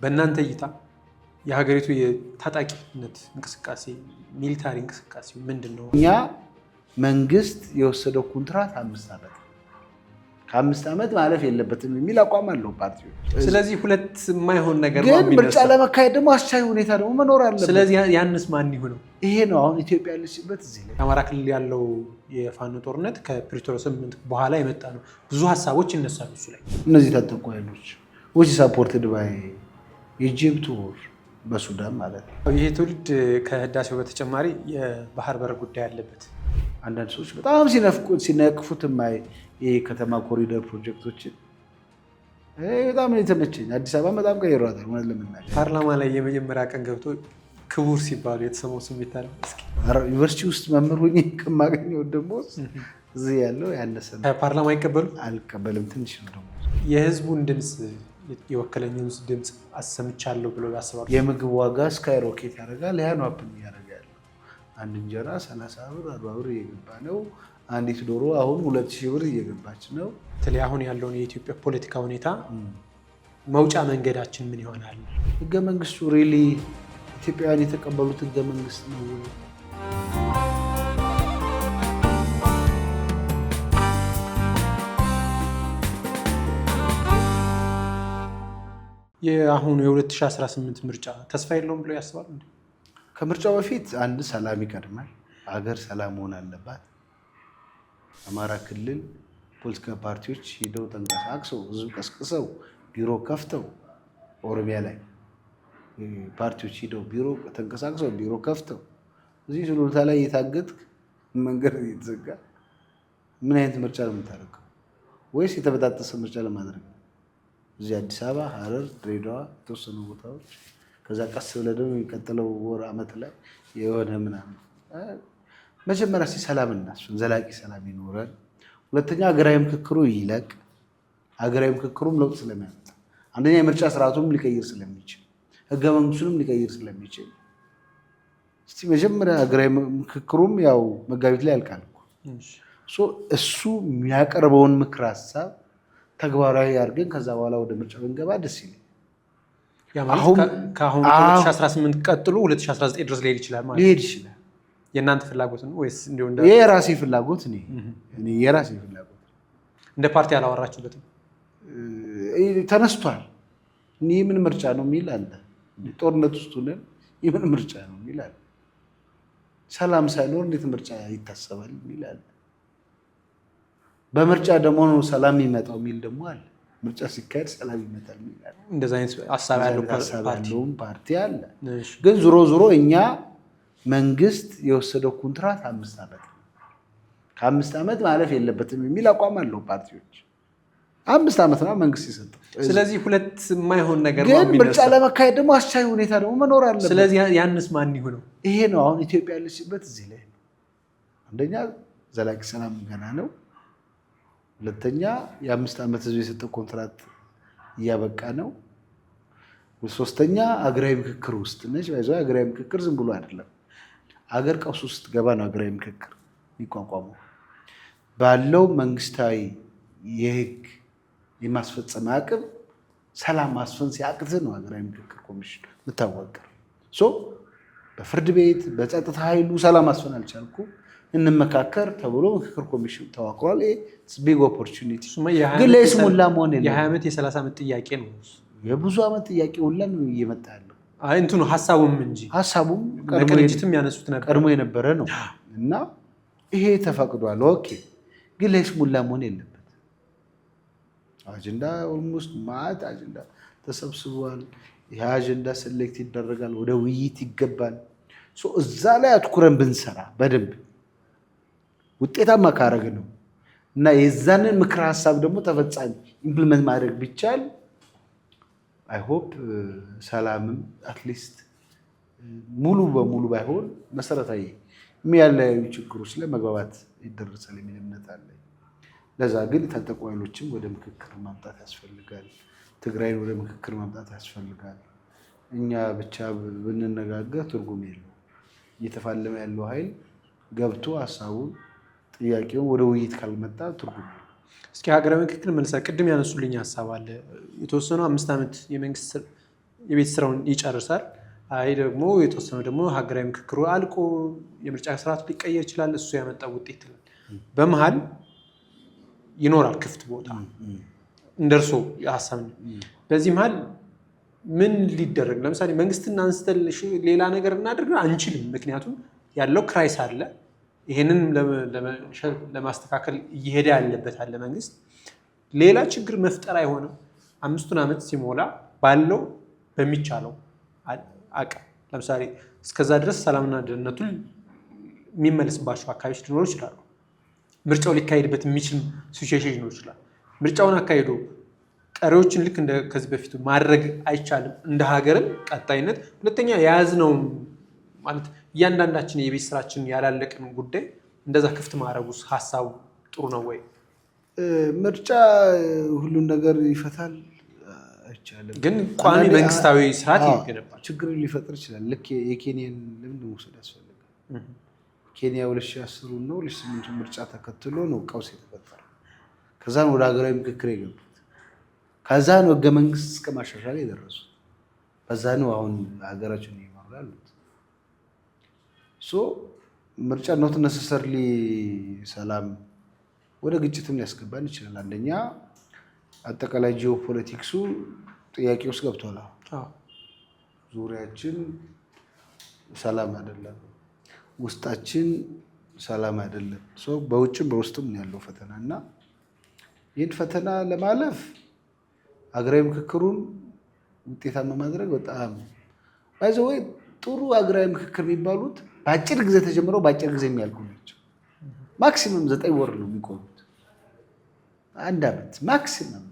በእናንተ እይታ የሀገሪቱ የታጣቂነት እንቅስቃሴ ሚሊታሪ እንቅስቃሴ ምንድነው? እኛ መንግስት የወሰደው ኮንትራት 5 ዓመት ከ5 ዓመት ማለፍ የለበትም የሚል አቋም አለው ፓርቲው። ስለዚህ ሁለት የማይሆን ነገር ነው ግን ምርጫ ለመካሄድ ደግሞ አስቻይ ሁኔታ ደግሞ መኖር አለበት። ስለዚህ ያንስ ማን ይሁነው? ይሄ ነው አሁን ኢትዮጵያ ያለችበት እዚህ ላይ። አማራ ክልል ያለው የፋኖ ጦርነት ከፕሪቶሪያ ስምምነት በኋላ የመጣ ነው። ብዙ ሀሳቦች ይነሳሉ እሱ ላይ። እነዚህ ታጠቁ ኃይሎች which is supported by Egypt or በሱዳን ማለት ነው። ይሄ ትውልድ ከህዳሴው በተጨማሪ የባህር በር ጉዳይ አለበት። አንዳንድ ሰዎች በጣም ሲነቅፉት የከተማ ኮሪደር ፕሮጀክቶችን በጣም ነው የተመቸኝ። አዲስ አበባ በጣም ቀይሯታል ማለት ለምናል። ፓርላማ ላይ የመጀመሪያ ቀን ገብቶ ክቡር ሲባሉ የተሰማው ስሜት አለ። እስኪ ዩኒቨርሲቲ ውስጥ መምህር ሆኜ ከማገኘው ደግሞ እዚህ ያለው ያነሰ ነው። ፓርላማ አይቀበሉ አልቀበልም። ትንሽ ነው ደግሞ የህዝቡን ድምፅ የወከለኝን ድምፅ አሰምቻለሁ ብሎ ያስባሉ። የምግብ ዋጋ ስካይሮኬት ያደርጋል። ያ ነው አፕን እያደረገ ያለው። አንድ እንጀራ 30 ብር 40 ብር እየገባ ነው። አንዲት ዶሮ አሁን 2000 ብር እየገባች ነው። በተለይ አሁን ያለውን የኢትዮጵያ ፖለቲካ ሁኔታ መውጫ መንገዳችን ምን ይሆናል? ህገ መንግስቱ ሪሊ ኢትዮጵያውያን የተቀበሉት ህገ መንግስት ነው? የአሁኑ የ2018 ምርጫ ተስፋ የለውም ብሎ ያስባሉ? ከምርጫው በፊት አንድ ሰላም ይቀድማል። ሀገር ሰላም መሆን አለባት። አማራ ክልል ፖለቲካ ፓርቲዎች ሄደው ተንቀሳቅሰው ህዝብ ቀስቅሰው ቢሮ ከፍተው፣ ኦሮሚያ ላይ ፓርቲዎች ሄደው ቢሮ ተንቀሳቅሰው ቢሮ ከፍተው፣ እዚህ ሱሉልታ ላይ የታገትክ መንገድ እየተዘጋ ምን አይነት ምርጫ ነው የምታደርገው? ወይስ የተበጣጠሰ ምርጫ ለማድረግ ነው? እዚህ አዲስ አበባ፣ ሐረር፣ ድሬዳዋ የተወሰኑ ቦታዎች፣ ከዛ ቀስ ብለህ ደግሞ የሚቀጥለው ወር ዓመት ላይ የሆነ ምናምን። መጀመሪያ ሰላም እናስፈን፣ ዘላቂ ሰላም ይኖረን። ሁለተኛ ሀገራዊ ምክክሩ ይለቅ። ሀገራዊ ምክክሩም ለውጥ ስለሚያመጣ፣ አንደኛ የምርጫ ስርዓቱንም ሊቀይር ስለሚችል፣ ህገ መንግስቱንም ሊቀይር ስለሚችል፣ እስቲ መጀመሪያ ሀገራዊ ምክክሩም ያው መጋቢት ላይ ያልቃል እኮ እሱ የሚያቀርበውን ምክር ሀሳብ ተግባራዊ አድርገን ከዛ በኋላ ወደ ምርጫ ብንገባ ደስ ይላል። ከአሁኑ 2018 ቀጥሎ 2019 ድረስ ሊሄድ ይችላል ማለት ሊሄድ ይችላል። የእናንተ ፍላጎት ነው ወይስ እንደው የራሴ ፍላጎት? እኔ የራሴ ፍላጎት። እንደ ፓርቲ አላወራችሁበትም? ተነስቷል። ምን ምርጫ ነው የሚል አለ። ጦርነት ውስጥ ሆነን የምን ምርጫ ነው የሚል አለ። ሰላም ሳይኖር እንዴት ምርጫ ይታሰባል የሚል አለ። በምርጫ ደግሞ ነው ሰላም የሚመጣው የሚል ደግሞ አለ። ምርጫ ሲካሄድ ሰላም ይመጣል የሚል አለ። እንደዛ አይነት ሐሳብ ያለው ፓርቲ አለ። ግን ዞሮ እኛ መንግስት የወሰደው ኮንትራት 5 ዓመት ከ5 ዓመት ማለፍ የለበትም የሚል አቋም አለው ፓርቲዎች። 5 ዓመት ነው መንግስት የሰጠው። ስለዚህ ሁለት የማይሆን ነገር ነው። ግን ምርጫ ለመካሄድ ደግሞ አስቻይ ሁኔታ ደግሞ መኖር አለበት። ስለዚህ ያንስ ማን ይሁነው? ይሄ ነው አሁን ኢትዮጵያ ያለችበት እዚህ ላይ ነው። አንደኛ ዘላቂ ሰላም ገና ነው። ሁለተኛ የ5 ዓመት ህዝብ የሰጠው ኮንትራት እያበቃ ነው። ሶስተኛ አገራዊ ምክክር ውስጥ ነች። አገራዊ ምክክር ዝም ብሎ አይደለም። አገር ቀውስ ውስጥ ገባ ነው አገራዊ ምክክር የሚቋቋመው። ባለው መንግስታዊ የህግ የማስፈጸም አቅም ሰላም ማስፈን ሲያቅት ነው አገራዊ ምክክር ኮሚሽን የምታዋቀር። በፍርድ ቤት በጸጥታ ኃይሉ ሰላም ማስፈን አልቻልኩ እንመካከር ተብሎ ምክክር ኮሚሽን ተዋቅሯል። ቢግ ኦፖርቹኒቲ ግን ለይስሙላ መሆን የለም። የ20 ዓመት የ30 ዓመት ጥያቄ ነው። የብዙ ዓመት ጥያቄ ሁላ ነው እየመጣ ያለው። እንትኑ ሀሳቡም እንጂ ሀሳቡም ቅንጅትም ያነሱት ነበር ቀድሞ የነበረ ነው እና ይሄ ተፈቅዷል። ኦኬ ግን ለይስሙላ መሆን የለበት። አጀንዳ ኦልሞስት ማት አጀንዳ ተሰብስቧል። ይሄ አጀንዳ ሴሌክት ይደረጋል፣ ወደ ውይይት ይገባል። እዛ ላይ አትኩረን ብንሰራ በደንብ ውጤታማ ካረግ ነው እና የዛንን ምክር ሀሳብ ደግሞ ተፈጻሚ ኢምፕሊመንት ማድረግ ቢቻል አይ ሆፕ ሰላምም አትሊስት ሙሉ በሙሉ ባይሆን መሰረታዊ የሚያለያዩ ችግሮች ላይ መግባባት ይደረሳል የሚል እምነት አለ። ለዛ ግን የታጠቁ ኃይሎችም ወደ ምክክር ማምጣት ያስፈልጋል። ትግራይን ወደ ምክክር ማምጣት ያስፈልጋል። እኛ ብቻ ብንነጋገር ትርጉም የለው። እየተፋለመ ያለው ኃይል ገብቶ ሀሳቡን ጥያቄውን ወደ ውይይት ካልመጣ ትርጉም የለው። እስኪ ሀገራዊ ምክክር መልሳ ቅድም ያነሱልኝ ሀሳብ አለ። የተወሰኑ 5 ዓመት የመንግስት የቤት ስራውን ይጨርሳል። አይ ደግሞ የተወሰነው ደግሞ ሀገራዊ ምክክሩ አልቆ የምርጫ ስርዓቱ ሊቀየር ይችላል። እሱ ያመጣው ውጤት በመሀል ይኖራል ክፍት ቦታ እንደርሶ ሀሳብ ነው። በዚህ መሀል ምን ሊደረግ ለምሳሌ መንግስትና አንስተን ሌላ ነገር እናደርግ አንችልም። ምክንያቱም ያለው ክራይስ አለ። ይሄንን ለማስተካከል እየሄደ ያለበት አለ መንግስት። ሌላ ችግር መፍጠር አይሆንም። 5 ዓመት ሲሞላ ባለው በሚቻለው አቅም ለምሳሌ እስከዛ ድረስ ሰላምና ደህንነቱን የሚመለስባቸው አካባቢዎች ሊኖሩ ይችላሉ። ምርጫው ሊካሄድበት የሚችል ሲቹዌሽን ሊኖር ይችላል። ምርጫውን አካሄዱ ቀሪዎችን ልክ እንደ ከዚህ በፊቱ ማድረግ አይቻልም። እንደ ሀገርም ቀጣይነት ሁለተኛ የያዝነው ማለት እያንዳንዳችን የቤት ስራችን ያላለቅን ጉዳይ እንደዛ ክፍት ማድረጉ ሀሳቡ ጥሩ ነው ወይ? ምርጫ ሁሉን ነገር ይፈታል አይቻልም። ግን ቋሚ መንግስታዊ ስርዓት ይገነባል። ችግር ሊፈጥር ይችላል። ልክ የኬንያን ልምድ መውሰድ ያስፈልጋል። ኬንያ 2010 ነው 2008 ምርጫ ተከትሎ ነው ቀውስ የተፈጠረው። ከዛ ነው ወደ ሀገራዊ ምክክር የገቡት። ከዛ ነው ህገ መንግስት እስከ ማሻሻል የደረሱት። በዛ ነው አሁን ሀገራችን እየመሩ ያሉት። ምርጫ ኖት ነሰሰርሊ ሰላም ወደ ግጭትም ሊያስገባን ይችላል። አንደኛ አጠቃላይ ጂኦፖለቲክሱ ጥያቄ ውስጥ ገብቷል። ዙሪያችን ሰላም አይደለም፣ ውስጣችን ሰላም አይደለም። በውጭም በውስጥም ያለው ፈተና እና ይህን ፈተና ለማለፍ ሀገራዊ ምክክሩን ውጤታማ ማድረግ በጣም ባይዘወይ ጥሩ ሀገራዊ ምክክር የሚባሉት በአጭር ጊዜ ተጀምረው በአጭር ጊዜ የሚያልቁ ናቸው። ማክሲመም 9 ወር ነው የሚቆዩት፣ 1 ዓመት ማክሲመም።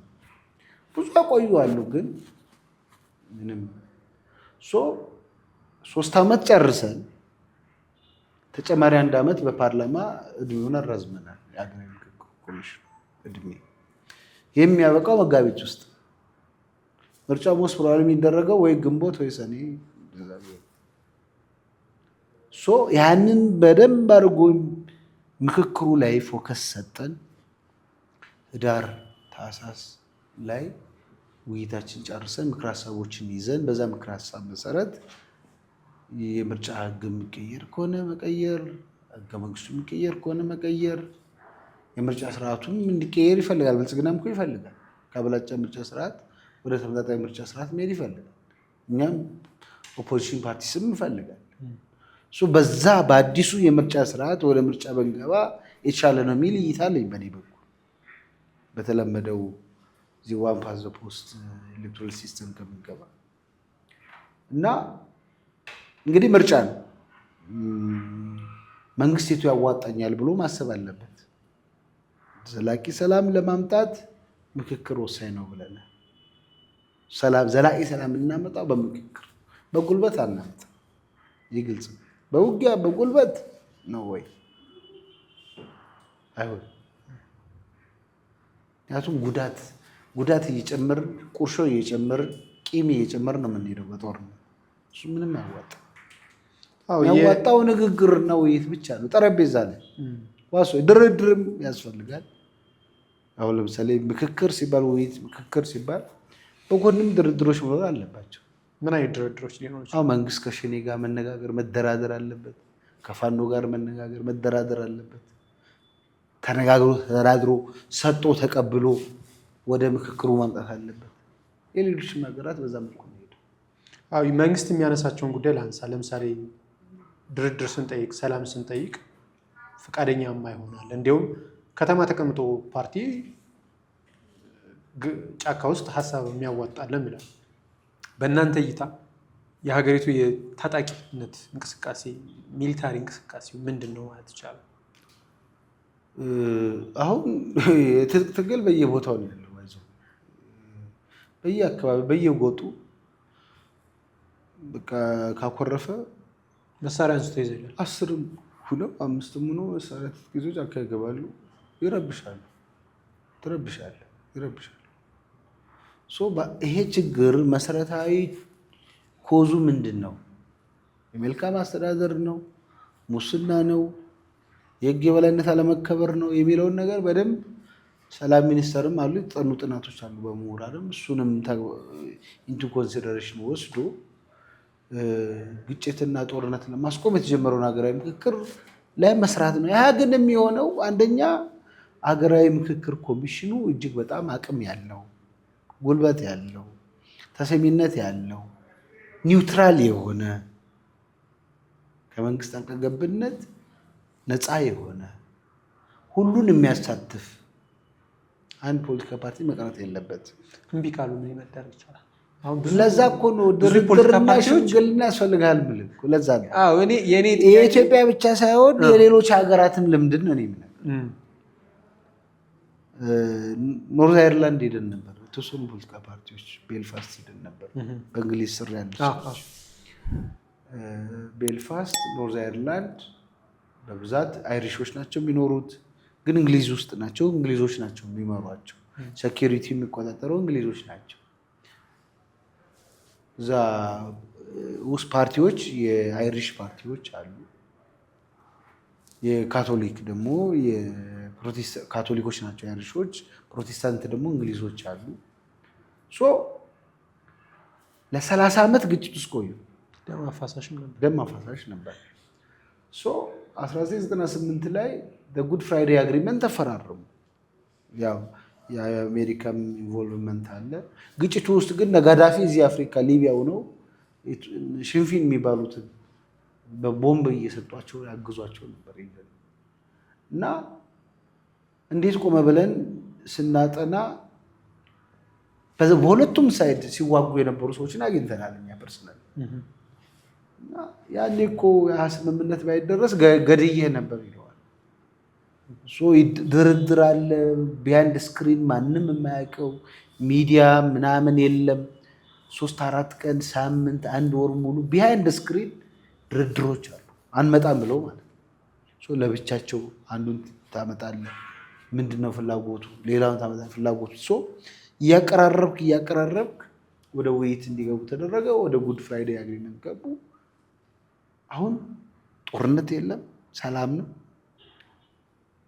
ብዙ ያቆዩ አሉ፣ ግን ምንም 3 ዓመት ጨርሰን ተጨማሪ 1 ዓመት በፓርላማ እድሜውን አራዝመናል። የሀገራዊ ምክክር ኮሚሽን እድሜ የሚያበቃው መጋቢት ውስጥ ምርጫው ሞስት ፕሮባብሊ የሚደረገው ወይ ግንቦት ወይ ሰኔ። ያንን በደንብ አድርጎ ምክክሩ ላይ ፎከስ ሰጠን ህዳር ታህሳስ ላይ ውይይታችን ጨርሰን ምክር ሀሳቦችን ይዘን በዛ ምክር ሀሳብ መሰረት የምርጫ ህግ የሚቀየር ከሆነ መቀየር፣ ህገ መንግስቱ የሚቀየር ከሆነ መቀየር፣ የምርጫ ስርዓቱም እንዲቀየር ይፈልጋል። ብልጽግናም እኮ ይፈልጋል። ከአብላጫ ምርጫ ስርዓት ወደ ተመጣጣኝ ምርጫ ስርዓት መሄድ ይፈልጋል። እኛም ኦፖዚሽን ፓርቲ ስም ይፈልጋል። በዛ በአዲሱ የምርጫ ስርዓት ወደ ምርጫ በንገባ የተሻለ ነው የሚል እይታ አለኝ በእኔ በኩል። በተለመደው እዚህ ዋን ፓስ ዘ ፖስት ኤሌክቶራል ሲስተም ከምንገባ እና እንግዲህ ምርጫ ነው። መንግስት የቱ ያዋጣኛል ብሎ ማሰብ አለበት። ዘላቂ ሰላም ለማምጣት ምክክር ወሳኝ ነው ብለናል። ዘላቂ ሰላም እናመጣው በምክክር በጉልበት አናመጣ። ይግልጽ በውጊያ በጉልበት ነው ወይ? አይሆን። ምክንያቱም ጉዳት እየጨመር ቁርሾ እየጨመር ቂም እየጨመር ነው የምንሄደው በጦርነት። እሱ ምንም አያዋጣም። ያዋጣው ንግግርና ውይይት ብቻ ነው። ጠረጴዛ ላይ ዋሶ ድርድርም ያስፈልጋል። አሁን ለምሳሌ ምክክር ሲባል ውይይት ምክክር ሲባል በጎንም ድርድሮች መኖር አለባቸው። ምን አይነት ድርድሮች ሊሆኑ ይችላል? አሁን መንግስት ከሸኔ ጋር መነጋገር መደራደር አለበት። ከፋኖ ጋር መነጋገር መደራደር አለበት። ተነጋግሮ ተደራድሮ ሰጥቶ ተቀብሎ ወደ ምክክሩ ማምጣት አለበት። የሌሎችም ሀገራት በዛ መልኩ ነው ሄደው። መንግስት የሚያነሳቸውን ጉዳይ ላንሳ። ለምሳሌ ድርድር ስንጠይቅ፣ ሰላም ስንጠይቅ ፈቃደኛማ ይሆናል። እንዲሁም ከተማ ተቀምጦ ፓርቲ ጫካ ውስጥ ሀሳብ የሚያዋጣለም ይላል። በእናንተ እይታ የሀገሪቱ የታጣቂነት እንቅስቃሴ ሚሊታሪ እንቅስቃሴ ምንድን ነው ማለት ይቻላል? አሁን የትጥቅ ትግል በየቦታው ነው ያለው። በየአካባቢ በየጎጡ በቃ ካኮረፈ መሳሪያ አንስቶ ይዘላል። 10 ሁነው 5 ሁነው መሳሪያ ይዘው ጫካ ይገባሉ። ይረብሻሉ። ይሄ ችግር መሰረታዊ ኮዙ ምንድን ነው? የመልካም አስተዳደር ነው? ሙስና ነው? የህግ የበላይነት አለመከበር ነው? የሚለውን ነገር በደንብ ሰላም ሚኒስተርም አሉ የተጠኑ ጥናቶች አሉ በምሁራንም እሱንም ኢንቱ ኮንሲደሬሽን ወስዶ ግጭትና ጦርነት ለማስቆም የተጀመረውን ሀገራዊ ምክክር ላይ መስራት ነው። ያ ግን የሚሆነው አንደኛ ሀገራዊ ምክክር ኮሚሽኑ እጅግ በጣም አቅም ያለው ጉልበት ያለው ተሰሚነት ያለው ኒውትራል የሆነ ከመንግስት ጣልቃ ገብነት ነፃ የሆነ ሁሉን የሚያሳትፍ አንድ ፖለቲካ ፓርቲ መቅረት የለበት። እምቢ ካሉ ምን መደረግ ይቻላል? ለዛ እኮ ነው ድርድርና ሽምግልና ያስፈልጋል የምልህ እኮ ለዛ ነው። የኢትዮጵያ ብቻ ሳይሆን የሌሎች ሀገራትም ልምድን ነው የምልህ። ኖርዝ አይርላንድ ሄደን ነበር፣ የተወሰኑ ፖለቲካ ፓርቲዎች ቤልፋስት ሄደን ነበር። በእንግሊዝ ስር ያሉ ሰዎች ቤልፋስት ኖርዝ አይርላንድ በብዛት አይሪሾች ናቸው የሚኖሩት፣ ግን እንግሊዝ ውስጥ ናቸው። እንግሊዞች ናቸው የሚመሯቸው። ሴኪሪቲ የሚቆጣጠረው እንግሊዞች ናቸው። እዛ ውስጥ ፓርቲዎች የአይሪሽ ፓርቲዎች አሉ። የካቶሊክ ደግሞ ካቶሊኮች ናቸው አይሪሾች፣ ፕሮቴስታንት ደግሞ እንግሊዞች አሉ። ለ30 ዓመት ግጭት ውስጥ ቆዩ። ደም አፋሳሽ ነበር። 1998 ላይ ጉድ ፍራይዴ አግሪመንት ተፈራረሙ። ያው የአሜሪካም ኢንቮልቭመንት አለ ግጭቱ ውስጥ። ግን ጋዳፊ እዚህ አፍሪካ ሊቢያው ነው ሽንፊን የሚባሉትን በቦምብ እየሰጧቸው ያግዟቸው ነበር። እና እንዴት ቆመ ብለን ስናጠና በሁለቱም ሳይድ ሲዋጉ የነበሩ ሰዎችን አግኝተናል እኛ ፐርሰናል። ያኔ እኮ ስምምነት ባይደረስ ገድዬ ነበር ይለዋል። ድርድር አለ ቢሃይንድ ስክሪን፣ ማንም የማያውቀው ሚዲያ ምናምን የለም። 3-4 ቀን፣ ሳምንት፣ 1 ወር ሙሉ ቢሃይንድ ስክሪን ድርድሮች አሉ። አንመጣም ብለው ማለት ነው። ለብቻቸው አንዱን ታመጣለህ፣ ምንድነው ፍላጎቱ፣ ሌላውን ታመጣለህ ፍላጎቱ። እያቀራረብክ ወደ ውይይት እንዲገቡ ተደረገ። ወደ ጉድ ፍራይዴ አግሪመንት ገቡ። አሁን ጦርነት የለም፣ ሰላም ነው።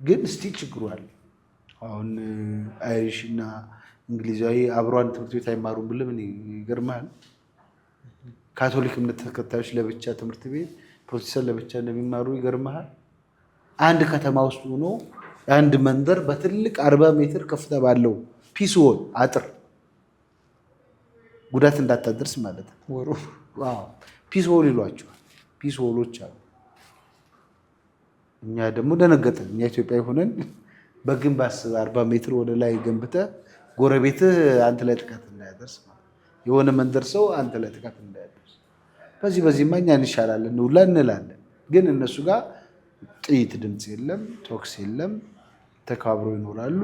ግን እስቲ ችግሩ አለ። አሁን አይሪሽ እና እንግሊዛዊ አብሯን ትምህርት ቤት አይማሩም ብለህ ምን ይገርምሃል? ካቶሊክ እምነት ተከታዮች ለብቻ ትምህርት ቤት፣ ፕሮቴስታንት ለብቻ እንደሚማሩ ይገርምሃል? አንድ ከተማ ውስጥ ሆኖ አንድ መንደር በትልቅ 40 ሜትር ከፍታ ባለው ፒስ ዎል አጥር ጉዳት እንዳታደርስ ማለት ነው። ፒስ ዎል ይሏቸዋል። ፒስ ዎሎች አሉ። እኛ ደግሞ ደነገጠን። እኛ ኢትዮጵያዊ ሆነን በግንብ 40 ሜትር ወደ ላይ ገንብተህ ጎረቤትህ አንተ ላይ ጥቃት እንዳያደርስ ማለት የሆነ መንደር ሰው አንተ ላይ ጥቃት እንዳያደርስ በዚህማ እኛ እንሻላለን ሁላ እንላለን። ግን እነሱ ጋር ጥይት ድምፅ የለም፣ ቶክስ የለም፣ ተከባብረው ይኖራሉ።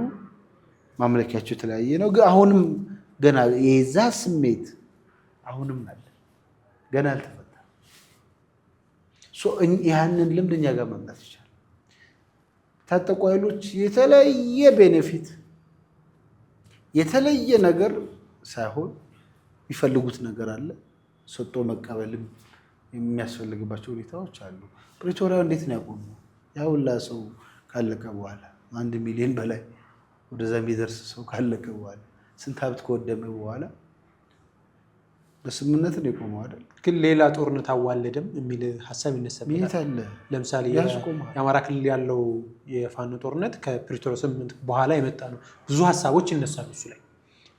ማምለኪያቸው የተለያየ ነው። ግን አሁንም ገና የዛ ስሜት አሁንም አለ፣ ገና አልተፈታም። ያንን ልምድ እኛ ጋር መምጣት ይቻላል። ታጠቁ ኃይሎች የተለየ ቤኔፊት የተለየ ነገር ሳይሆን የሚፈልጉት ነገር አለ። ሰጥቶ መቀበልም የሚያስፈልግባቸው ሁኔታዎች አሉ። ፕሪቶሪያ እንዴት ነው ያቆሙ? ያ ሁላ ሰው ካለቀ በኋላ 1 ሚሊዮን በላይ ወደዛ የሚደርስ ሰው ካለቀ በኋላ ስንት ሀብት ከወደመ በኋላ በስምምነት ነው የቆመው አይደል? ግን ሌላ ጦርነት አዋለደም የሚል ሀሳብ ይነሳበታል። ለምሳሌ የአማራ ክልል ያለው የፋኖ ጦርነት ከፕሪቶሪያ ስምምነት በኋላ የመጣ ነው። ብዙ ሀሳቦች ይነሳሉ እሱ ላይ።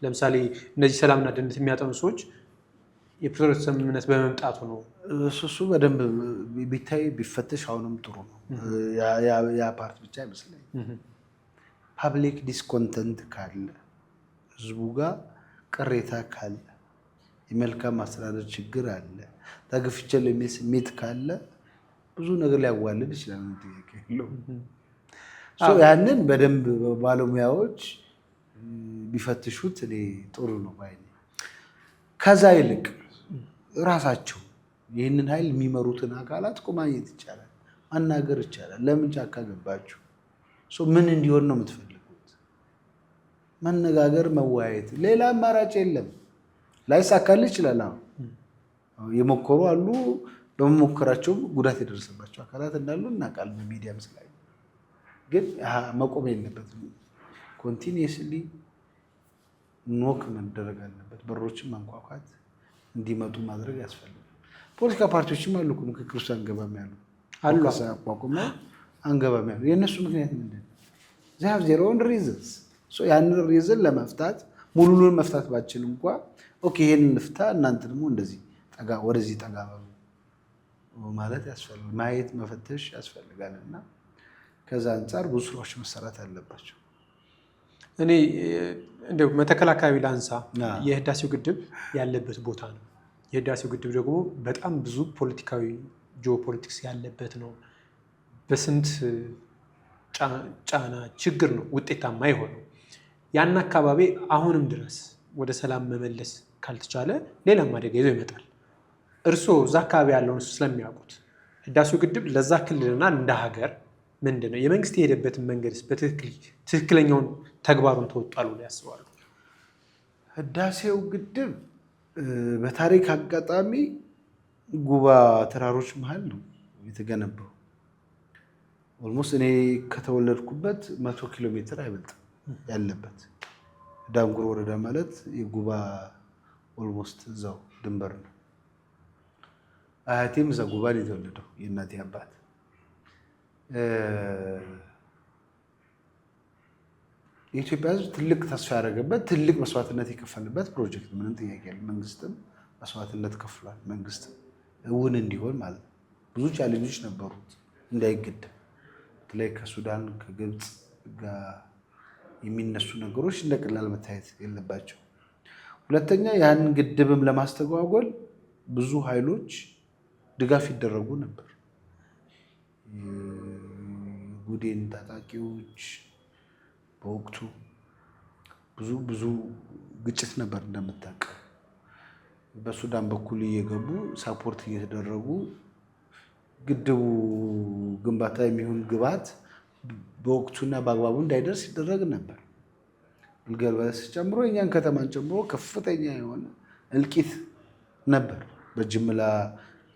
ለምሳሌ እነዚህ ሰላምና ደህንነት የሚያጠኑ ሰዎች የፕሪቶሪያ ስምምነት በመምጣቱ ነው። እሱ በደንብ ቢታይ ቢፈተሽ አሁንም ጥሩ ነው። ያ ፓርት ብቻ አይመስለኝም። ፓብሊክ ዲስኮንተንት ካለ፣ ህዝቡ ጋር ቅሬታ ካለ፣ የመልካም አስተዳደር ችግር አለ፣ ተገፍቻለሁ የሚል ስሜት ካለ ብዙ ነገር ሊያዋልድ ይችላል። ጥያቄ የለውም። ያንን በደንብ ባለሙያዎች ቢፈትሹት እኔ ጥሩ ነው ባይ ነኝ። ከዛ ይልቅ ራሳቸው ይህንን ኃይል የሚመሩትን አካላት እኮ ማግኘት ይቻላል፣ ማናገር ይቻላል። ለምን ጫካ ገባችሁ? ምን እንዲሆን ነው የምትፈልጉት? መነጋገር፣ መወያየት። ሌላ አማራጭ የለም። ላይሳካልህ ይችላል። አሁን የሞከሩ አሉ። በመሞከራቸውም ጉዳት የደረሰባቸው አካላት እንዳሉ እናውቃለን። በሚዲያም ስላዩ። ግን መቆም የለበትም። ኮንቲኒየስሊ ኖክ መደረግ አለበት። በሮችን ማንኳኳት እንዲመጡ ማድረግ ያስፈልጋል። ፖለቲካ ፓርቲዎችም አሉ ምክክር ውስጥ አንገባም ያሉ አሉ አቋቁመ አንገባም ያሉ የእነሱ ምክንያት ምንድን ነው? ዚሃብ ዜሮ ኦን ሪዝንስ። ያንን ሪዝን ለመፍታት ሙሉን መፍታት ባችል እንኳ ኦኬ ይሄን እንፍታ እናንተ ደግሞ እንደዚህ ወደዚህ ጠጋ በሉ ማለት ያስፈልጋል። ማየት መፈተሽ ያስፈልጋል። እና ከዛ አንጻር ብዙ ስራዎች መሰራት አለባቸው። እኔ እንደው መተከል አካባቢ ላንሳ። የህዳሴው ግድብ ያለበት ቦታ ነው። የህዳሴው ግድብ ደግሞ በጣም ብዙ ፖለቲካዊ ጂኦፖለቲክስ ያለበት ነው። በስንት ጫና ችግር ነው ውጤታማ የሆነው። ያን አካባቢ አሁንም ድረስ ወደ ሰላም መመለስ ካልተቻለ ሌላም አደጋ ይዞ ይመጣል። እርስዎ እዛ አካባቢ ያለውን ስለሚያውቁት ህዳሴው ግድብ ለዛ ክልልና እንደ ሀገር ምንድን ነው የመንግስት የሄደበትን መንገድስ ትክክለኛውን ተግባሩን ተወጧል ብለው ያስባሉ? ህዳሴው ግድብ በታሪክ አጋጣሚ ጉባ ተራሮች መሀል ነው የተገነባው። ኦልሞስት እኔ ከተወለድኩበት 100 ኪሎ ሜትር አይበልጥም ያለበት። ዳንጉር ወረዳ ማለት የጉባ ኦልሞስት እዛው ድንበር ነው። አያቴም እዛ ጉባ ነው የተወለደው፣ የእናቴ አባት። የኢትዮጵያ ሕዝብ ትልቅ ተስፋ ያደረገበት ትልቅ መስዋዕትነት የከፈልበት ፕሮጀክት ምንም ጥያቄ ያለ። መንግስትም መስዋዕትነት ከፍሏል። መንግስት እውን እንዲሆን ማለት ነው። ብዙ ቻሌንጆች ነበሩት እንዳይገደብ። በተለይ ከሱዳን ከግብፅ ጋር የሚነሱ ነገሮች እንደ ቀላል መታየት የለባቸው። ሁለተኛ ያን ግድብም ለማስተጓጎል ብዙ ኃይሎች ድጋፍ ይደረጉ ነበር። ጉዴን ታጣቂዎች በወቅቱ ብዙ ግጭት ነበር እንደምታውቀው። በሱዳን በኩል እየገቡ ሳፖርት እየተደረጉ ግድቡ ግንባታ የሚሆን ግብዓት በወቅቱና በአግባቡ እንዳይደርስ ይደረግ ነበር። ግልገል በለስ ጨምሮ የኛን ከተማን ጨምሮ ከፍተኛ የሆነ እልቂት ነበር። በጅምላ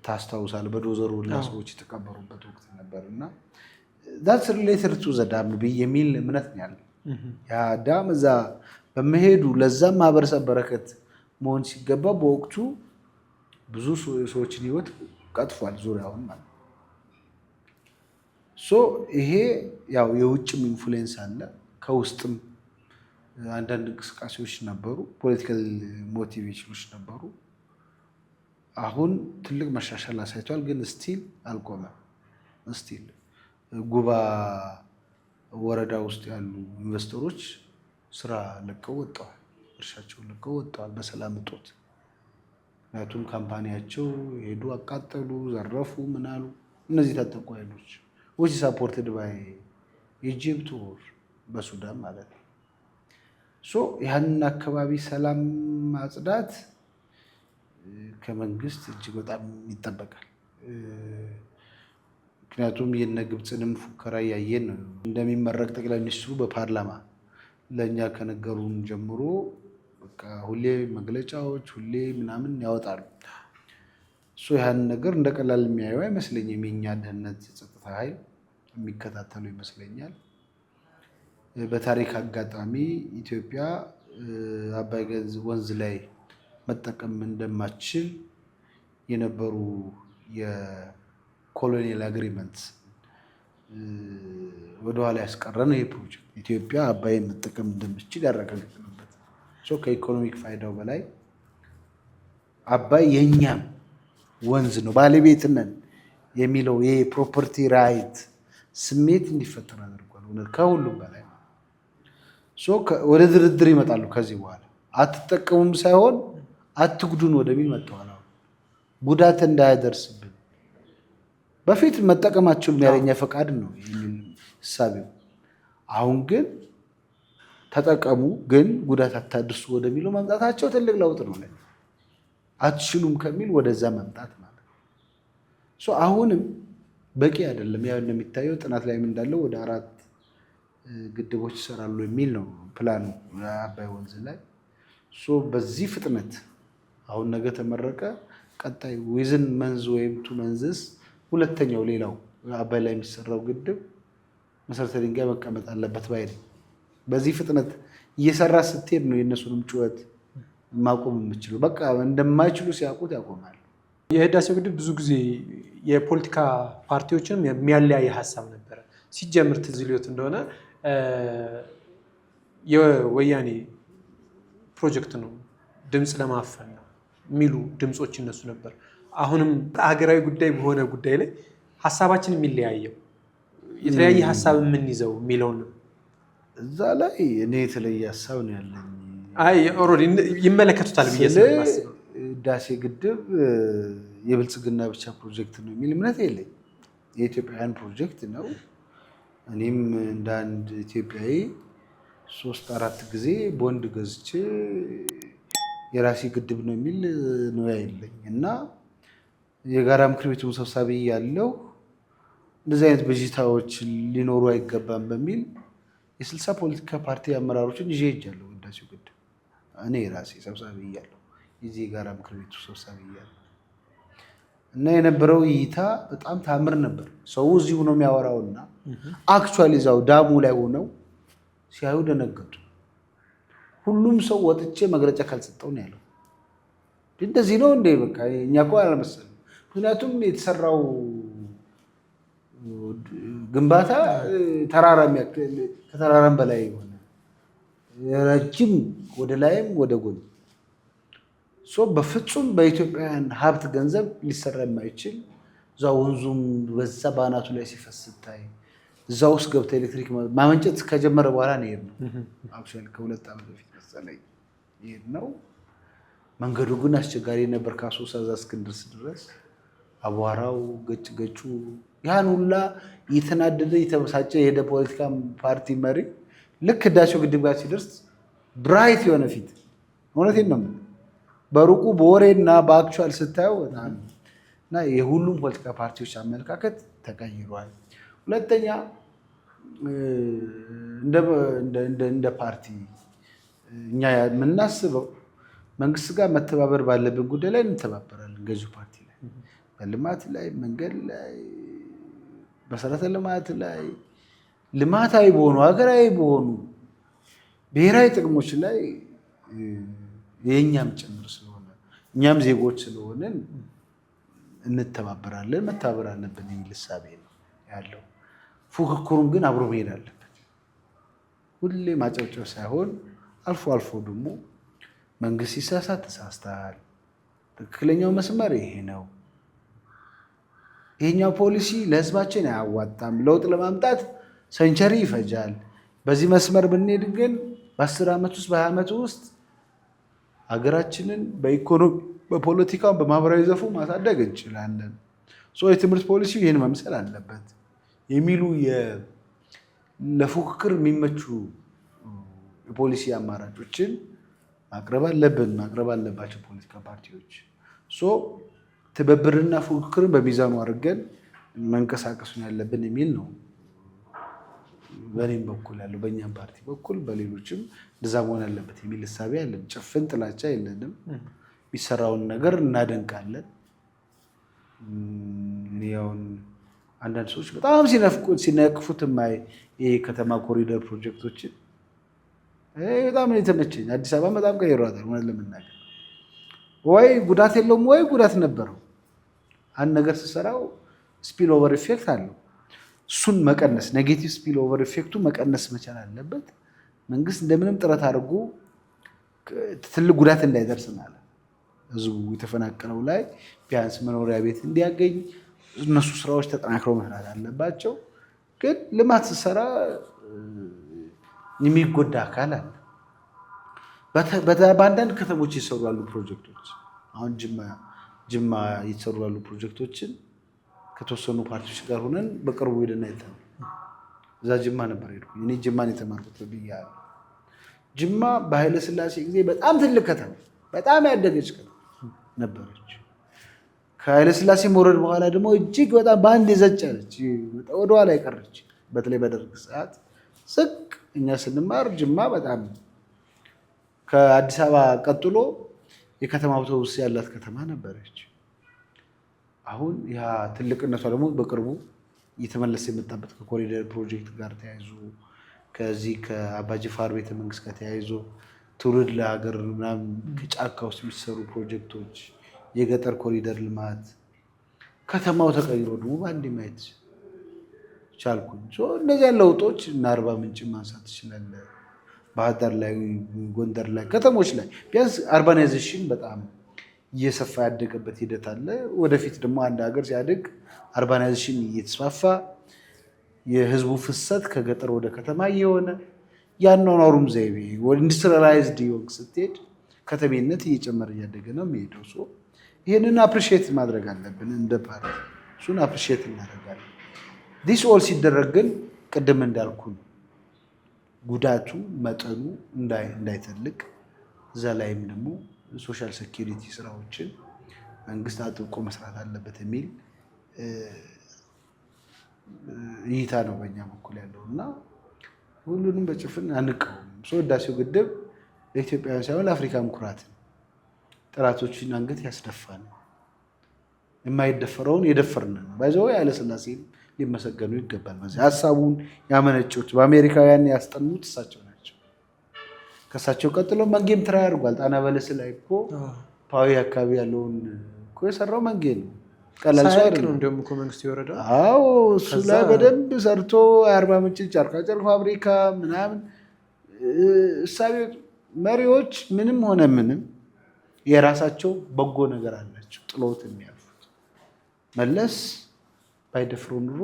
ታስታውሳል። በዶዘሩ ሰዎች የተቀበሩበት ወቅት ነበር እና ዳትስ ሪሌትድ ቱ ዘ ዳም የሚል እምነት ነው ያለ። ያ ዳም እዛ በመሄዱ ለዛም ማህበረሰብ በረከት መሆን ሲገባ በወቅቱ ብዙ ሰዎችን ህይወት ቀጥፏል ዙሪያውን ማለት ነው። ይሄ ያው የውጭም ኢንፍሉዌንስ አለ፣ ከውስጥም አንዳንድ እንቅስቃሴዎች ነበሩ፣ ፖለቲካል ሞቲቬሽኖች ነበሩ። አሁን ትልቅ መሻሻል አሳይቷል፣ ግን ስቲል አልቆመም። ስቲል ጉባ ወረዳ ውስጥ ያሉ ኢንቨስተሮች ስራ ለቀው ወጥተዋል፣ እርሻቸውን ለቀው ወጥተዋል በሰላም እጦት። ምክንያቱም ካምፓኒያቸው ሄዱ፣ አቃጠሉ፣ ዘረፉ፣ ምናሉ እነዚህ ታጠቁ ኃይሎች which is supported by Egypt or በሱዳን ማለት ነው። ያንን አካባቢ ሰላም ማጽዳት ከመንግስት እጅግ በጣም ይጠበቃል። ምክንያቱም የነ ግብፅንም ፉከራ እያየን ነው። እንደሚመረቅ ጠቅላይ ሚኒስትሩ በፓርላማ ለእኛ ከነገሩን ጀምሮ በቃ ሁሌ መግለጫዎች ሁሌ ምናምን ያወጣሉ። ያን ነገር እንደ ቀላል የሚያየው አይመስለኝም። የኛ ደህንነት የጸጥታ ኃይል የሚከታተሉ ይመስለኛል። በታሪክ አጋጣሚ ኢትዮጵያ አባይ ወንዝ ላይ መጠቀም እንደማትችል የነበሩ የኮሎኒያል አግሪመንት ወደኋላ ያስቀረ ነው። ይህ ፕሮጀክት ኢትዮጵያ አባይን መጠቀም እንደምትችል ያረጋግጥንበት። ከኢኮኖሚክ ፋይዳው በላይ አባይ የእኛም ወንዝ ነው ባለቤት ነን የሚለው የፕሮፐርቲ ራይት ስሜት እንዲፈጠር አድርጓል። እውነት ከሁሉም በላይ ወደ ድርድር ይመጣሉ። ከዚህ በኋላ አትጠቀሙም ሳይሆን አትጉዱን ወደሚል መጥተዋል። ጉዳት እንዳያደርስብን በፊት መጠቀማቸው የሚያለኛ ፈቃድ ነው የሚል እሳቤው። አሁን ግን ተጠቀሙ ግን ጉዳት አታድርሱ ወደሚለው መምጣታቸው ትልቅ ለውጥ ነው። አትችሉም ከሚል ወደዛ መምጣት ማለት ነው። አሁንም በቂ አይደለም። ያው እንደሚታየው ጥናት ላይ እንዳለው ወደ 4 ግድቦች ይሰራሉ የሚል ነው ፕላኑ አባይ ወንዝ ላይ። በዚህ ፍጥነት አሁን ነገ ተመረቀ፣ ቀጣይ ዊዝን መንዝ ወይም 2 መንዝስ ሁለተኛው ሌላው አባይ ላይ የሚሰራው ግድብ መሰረተ ድንጋይ መቀመጥ አለበት ባይ ነው። በዚህ ፍጥነት እየሰራ ስትሄድ ነው የእነሱንም ጩኸት ማቆም የምችለው። በቃ እንደማይችሉ ሲያውቁት ያቆማል። የህዳሴው ግድብ ብዙ ጊዜ የፖለቲካ ፓርቲዎችንም የሚያለያየ ሀሳብ ነበረ። ሲጀምር ትዝ ይሎት እንደሆነ የወያኔ ፕሮጀክት ነው፣ ድምፅ ለማፈን ነው የሚሉ ድምፆች ይነሱ ነበር። አሁንም ሀገራዊ ጉዳይ በሆነ ጉዳይ ላይ ሀሳባችን የሚለያየው የተለያየ ሀሳብ የምንይዘው የሚለውን ነው። እዛ ላይ እኔ የተለየ ሀሳብ ነው ያለኝ። ይመለከቱታል ብዬ ስለማስብ ህዳሴ ግድብ የብልጽግና ብቻ ፕሮጀክት ነው የሚል እምነት የለኝ። የኢትዮጵያውያን ፕሮጀክት ነው። እኔም እንደ አንድ ኢትዮጵያዊ 3-4 ጊዜ ቦንድ ገዝቼ የራሴ ግድብ ነው የሚል ነው ያለኝ እና የጋራ ምክር ቤቱ ሰብሳቢ ያለው እንደዚህ አይነት ብዥታዎች ሊኖሩ አይገባም በሚል የ60 ፖለቲካ ፓርቲ አመራሮችን ይዤ ሄጃለሁ። ህዳሴው ግድብ እኔ ራሴ ሰብሳቢ እያለሁ የዚህ የጋራ ምክር ቤቱ ሰብሳቢ እያለሁ እና የነበረው እይታ በጣም ታምር ነበር። ሰው እዚሁ ነው የሚያወራውና አክቹዋሊ እዛው ዳሙ ላይ ሆነው ሲያዩ ደነገጡ። ሁሉም ሰው ወጥቼ መግለጫ ካልሰጠው ነው ያለው። እንደዚህ ነው እንደ በቃ እኛ እኮ አልመሰለም። ምክንያቱም የተሰራው ግንባታ ከተራራም በላይ የሆነ ረጅም ወደ ላይም ወደ ጎን በፍጹም በኢትዮጵያውያን ሀብት ገንዘብ ሊሰራ የማይችል እዛ ወንዙም በዛ በአናቱ ላይ ሲፈስ ስታይ እዛ ውስጥ ገብተ ኤሌክትሪክ ማመንጨት ከጀመረ በኋላ ነው የሄድነው። አክቹዋሊ ከ2 ዓመት በፊት መሰለኝ የሄድነው። መንገዱ ግን አስቸጋሪ ነበር። ከአሶሳ እዛ እስክንደርስ ድረስ አቧራው፣ ገጩ ያን ሁላ እየተናደደ እየተበሳጨ የሄደ ፖለቲካ ፓርቲ መሪ ልክ ህዳሴው ግድብ ጋር ሲደርስ ብራይት የሆነ ፊት፣ እውነቴን ነው በሩቁ በወሬና በአክቹዋል ስታየው እና የሁሉም ፖለቲካ ፓርቲዎች አመለካከት ተቀይሯል። ሁለተኛ እንደ ፓርቲ እኛ የምናስበው መንግስት ጋር መተባበር ባለብን ጉዳይ ላይ እንተባበራለን። ገዢው ፓርቲ ላይ በልማት ላይ፣ መንገድ ላይ፣ መሰረተ ልማት ላይ፣ ልማታዊ በሆኑ ሀገራዊ በሆኑ ብሔራዊ ጥቅሞች ላይ የእኛም ጭምር ስለሆነ እኛም ዜጎች ስለሆንን እንተባበራለን። መተባበር አለብን የሚል እሳቤ ነው ያለው። ፉክክሩን ግን አብሮ መሄድ አለበት። ሁሌ ማጨብጨብ ሳይሆን አልፎ አልፎ ደግሞ መንግስት ሲሳሳት ተሳስተሃል፣ ትክክለኛው መስመር ይሄ ነው፣ ይሄኛው ፖሊሲ ለህዝባችን አያዋጣም፣ ለውጥ ለማምጣት ሰንቸሪ ይፈጃል፣ በዚህ መስመር ብንሄድ ግን በ10 ዓመት ውስጥ በ20 ዓመት ውስጥ ሀገራችንን በኢኮኖሚ በፖለቲካው በማህበራዊ ዘርፉ ማሳደግ እንችላለን፣ የትምህርት ፖሊሲ ይህን መምሰል አለበት የሚሉ ለፉክክር የሚመቹ የፖሊሲ አማራጮችን ማቅረብ አለባቸው ፖለቲካ ፓርቲዎች። ትብብርና ፉክክርን በሚዛኑ አድርገን መንቀሳቀሱን ያለብን የሚል ነው በእኔም በኩል ያለው። በእኛም ፓርቲ በኩል በሌሎችም እንደዛ መሆን ያለበት የሚል እሳቤ አለን። ጭፍን ጥላቻ የለንም። የሚሰራውን ነገር እናደንቃለን። ያውን አንዳንድ ሰዎች በጣም ሲነቅፉት ይሄ ከተማ ኮሪደር ፕሮጀክቶችን በጣም የተመቸኝ። አዲስ አበባ በጣም ቀይሯታል። እውነት ለመናገር ወይ ጉዳት የለውም ወይ ጉዳት ነበረው። አንድ ነገር ስሰራው ስፒል ኦቨር ኢፌክት አለው። እሱን መቀነስ፣ ኔጌቲቭ ስፒል ኦቨር ኢፌክቱ መቀነስ መቻል አለበት። መንግስት እንደምንም ጥረት አድርጎ ትልቅ ጉዳት እንዳይደርስ ማለት ህዝቡ የተፈናቀለው ላይ ቢያንስ መኖሪያ ቤት እንዲያገኝ እነሱ ስራዎች ተጠናክረው መስራት አለባቸው። ግን ልማት ስሰራ የሚጎዳ አካል አለ። በአንዳንድ ከተሞች ይሰሩ ያሉ ፕሮጀክቶች፣ አሁን ጅማ እየተሰሩ ያሉ ፕሮጀክቶችን ከተወሰኑ ፓርቲዎች ጋር ሆነን በቅርቡ ሄደን አይተን እዛ ጅማ ነበር ሄድኩኝ። እኔ ጅማን የተማርኩት ብያለሁ። ጅማ በኃይለ ሥላሴ ጊዜ በጣም ትልቅ ከተማ፣ በጣም ያደገች ከተማ ነበረች። ከኃይለ ሥላሴ መውረድ በኋላ ደግሞ እጅግ በጣም በአንድ የዘጨለች ወደኋላ የቀረች፣ በተለይ በደርግ ሰዓት ዝቅ። እኛ ስንማር ጅማ በጣም ከአዲስ አበባ ቀጥሎ የከተማ አውቶቡስ ያላት ከተማ ነበረች። አሁን ያ ትልቅነቷ ደግሞ በቅርቡ እየተመለሰ የመጣበት ከኮሪደር ፕሮጀክት ጋር ተያይዞ ከዚህ ከአባጅፋር ቤተመንግስት ጋር ተያይዞ ትውልድ ለሀገር ምናምን ከጫካ ውስጥ የሚሰሩ ፕሮጀክቶች፣ የገጠር ኮሪደር ልማት፣ ከተማው ተቀይሮ ደግሞ በአንድ ማየት ቻልኩኝ። እነዚያ ለውጦች እና አርባ ምንጭ ማንሳት ትችላለህ። ባህር ዳር ላይ፣ ጎንደር ላይ፣ ከተሞች ላይ ቢያንስ አርባናይዜሽን በጣም እየሰፋ ያደገበት ሂደት አለ። ወደፊት ደግሞ አንድ ሀገር ሲያድግ አርባናይዜሽን እየተስፋፋ የህዝቡ ፍሰት ከገጠር ወደ ከተማ እየሆነ ያኗኗሩም ዘይቤ ወደ ኢንዱስትሪላይዝድ ይወቅ ስትሄድ ከተሜነት እየጨመረ እያደገ ነው የሚሄደው። ይህንን አፕሪሺየት ማድረግ አለብን እንደ ፓርቲ። እሱን አፕሪሺየት እናደርጋለን። ዲስ ኦል ሲደረግ ግን ቅድም እንዳልኩ ጉዳቱ መጠኑ እንዳይተልቅ እዛ ላይም ደግሞ ሶሻል ሴኪሪቲ ስራዎችን መንግስት አጥብቆ መስራት አለበት የሚል እይታ ነው በእኛ በኩል ያለው እና ሁሉንም በጭፍን አንቃወም። ህዳሴው ግድብ ለኢትዮጵያውያን ሳይሆን ለአፍሪካም ኩራት ነው። ጠላቶችን አንገት ያስደፋን፣ የማይደፈረውን የደፈርን ነው። ባይዘው ኃይለሥላሴ ሊመሰገኑ ይገባል። በዚህ ሀሳቡን ያመነጩት በአሜሪካውያን ያስጠኑት እሳቸው ናቸው። ከእሳቸው ቀጥሎ መንጌም ትራይ አድርጓል። ጣና በለስ ላይ እኮ ፓዊ አካባቢ ያለውን እኮ የሰራው መንጌ ነው። ቀላል ሰው አይደለም። እንደውም እኮ መንግስት ይወረዳል። አዎ እሱ ላይ በደንብ ሰርቶ የአርባ ምንጭ ጨርቃጨርቅ ፋብሪካ ምናምን እሳቤ መሪዎች ምንም ሆነ ምንም የራሳቸው በጎ ነገር አላቸው ጥሎት የሚያልፉት። መለስ ባይደፍረው ኑሮ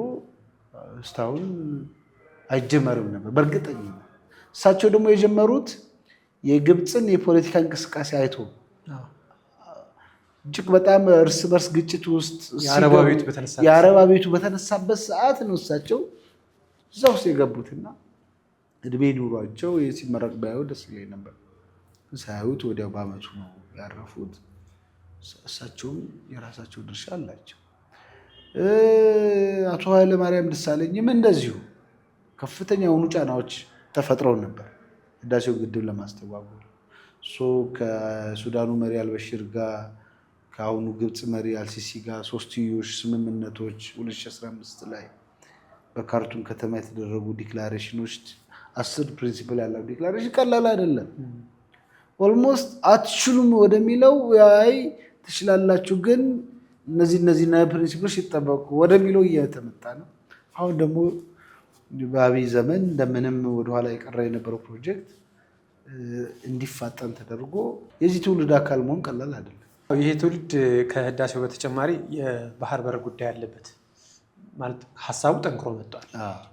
እስካሁን አይጀመርም ነበር በእርግጠኛ። እሳቸው ደግሞ የጀመሩት የግብፅን የፖለቲካ እንቅስቃሴ አይቶ እጅግ በጣም እርስ በርስ ግጭት ውስጥ የአረብ አብዮቱ በተነሳበት ሰዓት ነው እሳቸው እዛ ውስጥ የገቡትና እድሜ ኑሯቸው ሲመረቅ ባዩ ደስ ይለኝ ነበር። ሳያዩት ወዲያው በአመቱ ነው ያረፉት። እሳቸውም የራሳቸው ድርሻ አላቸው። አቶ ኃይለማርያም ደሳለኝም እንደዚሁ ከፍተኛ የሆኑ ጫናዎች ተፈጥረው ነበር ህዳሴው ግድብ ለማስተጓጎል። ከሱዳኑ መሪ አልበሽር ጋር ከአሁኑ ግብፅ መሪ አልሲሲ ጋር ሶስትዮሽ ስምምነቶች 2015 ላይ በካርቱም ከተማ የተደረጉ ዲክላሬሽኖች 10 ፕሪንሲፕል ያለው ዲክላሬሽን ቀላል አይደለም። ኦልሞስት አትችሉም ወደሚለው አይ ትችላላችሁ ግን እነዚህ ፕሪንሲፕሎች ይጠበቁ ወደሚለው እየተመጣ ነው። አሁን ደግሞ በአብይ ዘመን እንደምንም ወደኋላ የቀረ የነበረው ፕሮጀክት እንዲፋጠን ተደርጎ የዚህ ትውልድ አካል መሆን ቀላል አይደለም። ይሄ ትውልድ ከህዳሴው በተጨማሪ የባህር በር ጉዳይ አለበት ማለት ሀሳቡ ጠንክሮ መጥቷል።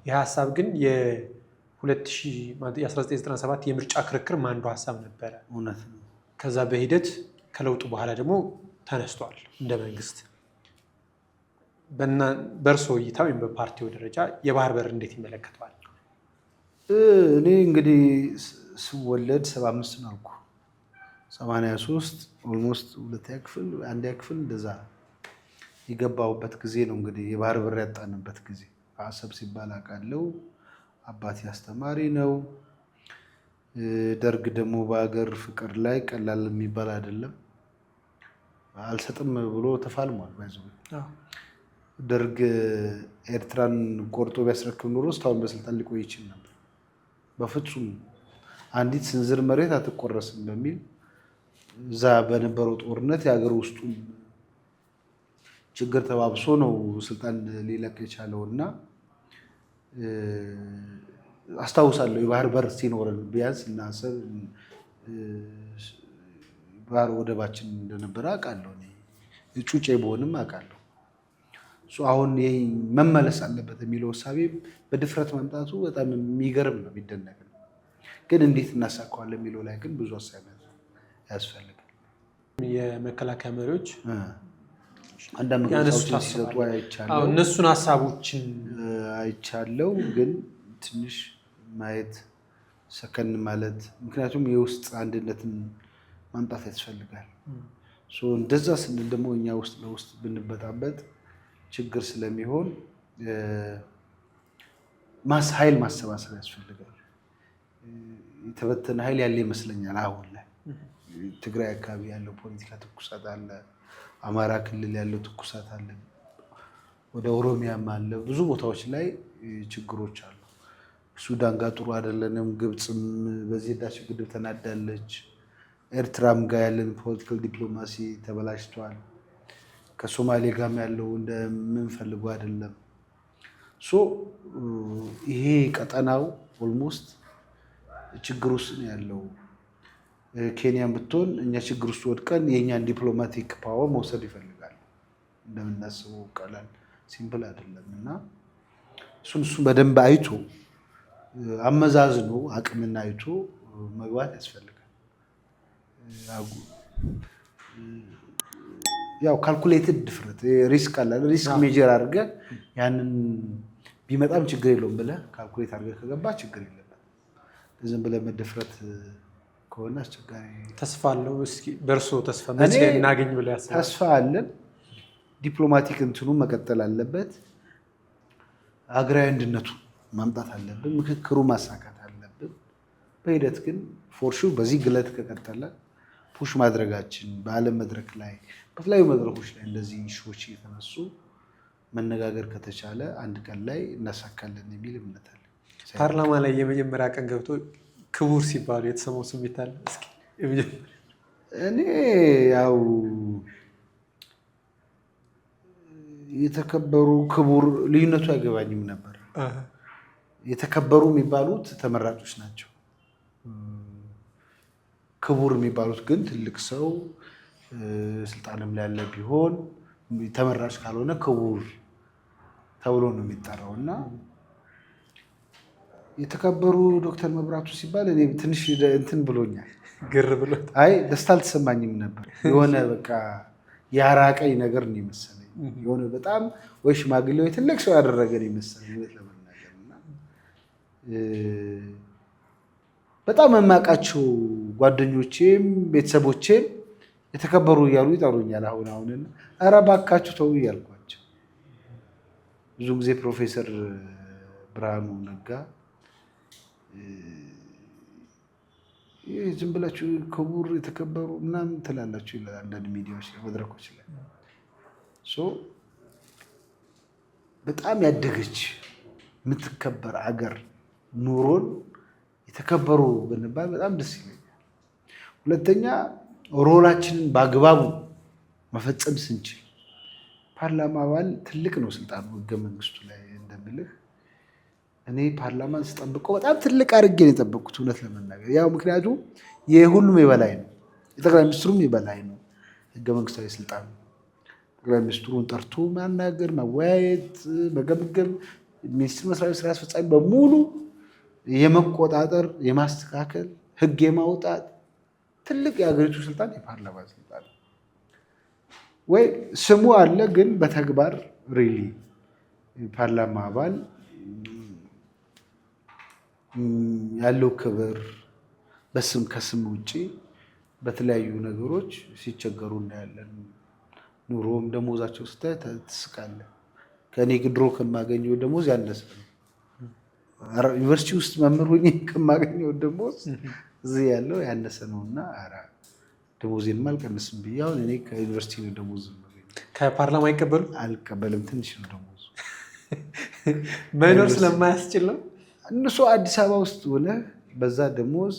ይህ ሀሳብ ግን የ1997 የምርጫ ክርክር አንዱ ሀሳብ ነበረ። እውነት ነው። ከዛ በሂደት ከለውጡ በኋላ ደግሞ ተነስቷል። እንደ መንግስት በእርሶ እይታ ወይም በፓርቲው ደረጃ የባህር በር እንዴት ይመለከተዋል? እኔ እንግዲህ ስወለድ 75 ነው አልኩ 83 ኦልሞስት ሁለተኛ ክፍል አንደኛ ክፍል እንደዛ የገባሁበት ጊዜ ነው። እንግዲህ የባህር በር ያጣንበት ጊዜ አሰብ ሲባል አውቃለሁ። አባቴ አስተማሪ ነው። ደርግ ደግሞ በሀገር ፍቅር ላይ ቀላል የሚባል አይደለም። አልሰጥም ብሎ ተፋልሟል። ባይዘው ደርግ ኤርትራን ቆርጦ ቢያስረክብ ኖሮ እስካሁን በስልጣን ሊቆይ ይችል ነበር። በፍጹም አንዲት ስንዝር መሬት አትቆረስም በሚል እዛ በነበረው ጦርነት የሀገር ውስጡ ችግር ተባብሶ ነው ስልጣን ሊለቅ የቻለው እና አስታውሳለሁ የባህር በር ሲኖረን ቢያንስ እናሰብ ባህር ወደባችን እንደነበረ አውቃለሁ። ጩጬ በሆንም አውቃለሁ። አሁን ይሄ መመለስ አለበት የሚለው እሳቤ በድፍረት መምጣቱ በጣም የሚገርም ነው፣ የሚደነቅ ነው። ግን እንዴት እናሳካዋለን የሚለው ላይ ግን ብዙ ሀሳብ ያስፈልጋል። የመከላከያ መሪዎች አንዳንድ መግለጫዎችን ሲሰጡ አይቻለሁ። እነሱን ሀሳቦችን አይቻለሁ። ግን ትንሽ ማየት ሰከን ማለት፣ ምክንያቱም የውስጥ አንድነትን ማምጣት ያስፈልጋል። እንደዛ ስንል ደግሞ እኛ ውስጥ ለውስጥ ብንበጣበጥ ችግር ስለሚሆን ኃይል ማሰባሰብ ያስፈልጋል። የተበተነ ኃይል ያለ ይመስለኛል። አሁን ላይ ትግራይ አካባቢ ያለው ፖለቲካ ትኩሳት አለ፣ አማራ ክልል ያለው ትኩሳት አለ፣ ወደ ኦሮሚያም አለ። ብዙ ቦታዎች ላይ ችግሮች አሉ። ሱዳን ጋር ጥሩ አይደለንም። ግብፅም በዚህ ህዳሴው ግድብ ተናዳለች። ኤርትራም ጋር ያለን ፖለቲካል ዲፕሎማሲ ተበላሽቷል። ከሶማሌ ጋርም ያለው እንደምንፈልገው አይደለም። ይሄ ቀጠናው ኦልሞስት ችግር ውስጥ ነው ያለው። ኬንያን ብትሆን እኛ ችግር ውስጥ ወድቀን የእኛን ዲፕሎማቲክ ፓወር መውሰድ ይፈልጋል። እንደምናስበው ቀላል ሲምፕል አይደለም እና እሱን በደንብ አይቶ አመዛዝኖ አቅምና አይቶ መግባት ያስፈልጋል። ያው ካልኩሌትድ ድፍረት ሪስክ አለ። ሪስክ ሜጀር አድርገህ ያንን ቢመጣም ችግር የለውም ብለህ ካልኩሌት አድርገህ ከገባ ችግር የለበትም። ዝም ብለህ መደፍረት ከሆነ አስቸጋሪ። ተስፋ አለው። እስኪ በእርሶ ተስፋ መቼ እናገኝ ብለህ ያስባል? ተስፋ አለን። ዲፕሎማቲክ እንትኑ መቀጠል አለበት። ሀገራዊ አንድነቱ ማምጣት አለብን። ምክክሩ ማሳካት አለብን። በሂደት ግን ፎርሹ በዚህ ግለት ከቀጠለ ፑሽ ማድረጋችን በዓለም መድረክ ላይ በተለያዩ መድረኮች ላይ እንደዚህ ሾዎች እየተነሱ መነጋገር ከተቻለ አንድ ቀን ላይ እናሳካለን የሚል እምነት አለ። ፓርላማ ላይ የመጀመሪያ ቀን ገብቶ ክቡር ሲባሉ የተሰማው ስሜት አለ? እስኪ እኔ ያው የተከበሩ ክቡር ልዩነቱ አይገባኝም ነበር። የተከበሩ የሚባሉት ተመራጮች ናቸው። ክቡር የሚባሉት ግን ትልቅ ሰው ስልጣንም ላይ ያለ ቢሆን ተመራጭ ካልሆነ ክቡር ተብሎ ነው የሚጠራው እና የተከበሩ ዶክተር መብራቱ ሲባል እኔ ትንሽ እንትን ብሎኛል፣ ግር ብሎ አይ ደስታ አልተሰማኝም ነበር። የሆነ በቃ ያራቀኝ ነገር ነው የመሰለኝ። የሆነ በጣም ወይ ሽማግሌ ወይ ትልቅ ሰው ያደረገን የመሰለኝ ለመናገር እና በጣም የማውቃቸው ጓደኞቼም ቤተሰቦቼም የተከበሩ እያሉ ይጠሩኛል። አሁን ኧረ እባካችሁ ተው እያልኳቸው ብዙ ጊዜ ፕሮፌሰር ብርሃኑ ነጋ ዝም ብላችሁ ክቡር የተከበሩ ምናምን ትላላችሁ ይላል አንዳንድ ሚዲያዎች ላይ መድረኮች ላይ። በጣም ያደገች የምትከበር አገር ኑሮን የተከበሩ ብንባል በጣም ደስ ይለኛል። ሁለተኛ ሮላችንን በአግባቡ መፈጸም ስንችል፣ ፓርላማ አባል ትልቅ ነው ስልጣኑ ህገ መንግስቱ ላይ እንደምልህ እኔ ፓርላማን ስጠብቀው በጣም ትልቅ አድርጌ ነው የጠበቅኩት እውነት ለመናገር። ያው ምክንያቱም የሁሉም የበላይ ነው፣ የጠቅላይ ሚኒስትሩም የበላይ ነው ህገ መንግስታዊ ስልጣን። ጠቅላይ ሚኒስትሩን ጠርቶ ማናገር፣ መወያየት፣ መገምገም፣ ሚኒስትር መስሪያ ቤት ስራ አስፈጻሚ በሙሉ የመቆጣጠር የማስተካከል ህግ የማውጣት ትልቅ የሀገሪቱ ስልጣን የፓርላማ ስልጣን ወይ ስሙ አለ፣ ግን በተግባር ሪሊ ፓርላማ አባል ያለው ክብር በስም ከስም ውጭ በተለያዩ ነገሮች ሲቸገሩ እናያለን። ኑሮም ደሞዛቸው ስታይ ትስቃለህ። ከእኔ ድሮ ከማገኘው ደሞዝ ያነሰ ነው። ዩኒቨርሲቲ ውስጥ መምህር ሆኜ ከማገኘው ደሞዝ እዚህ ያለው ያነሰ ነው እና ደሞዜንም አልቀንስም ብዬ አሁን እኔ ከዩኒቨርሲቲ ነው ደሞዝ ከፓርላማ አልቀበልም። ትንሽ ነው ደሞዙ። መኖር ስለማያስችል ነው። እነሱ አዲስ አበባ ውስጥ ሆነ በዛ ደሞዝ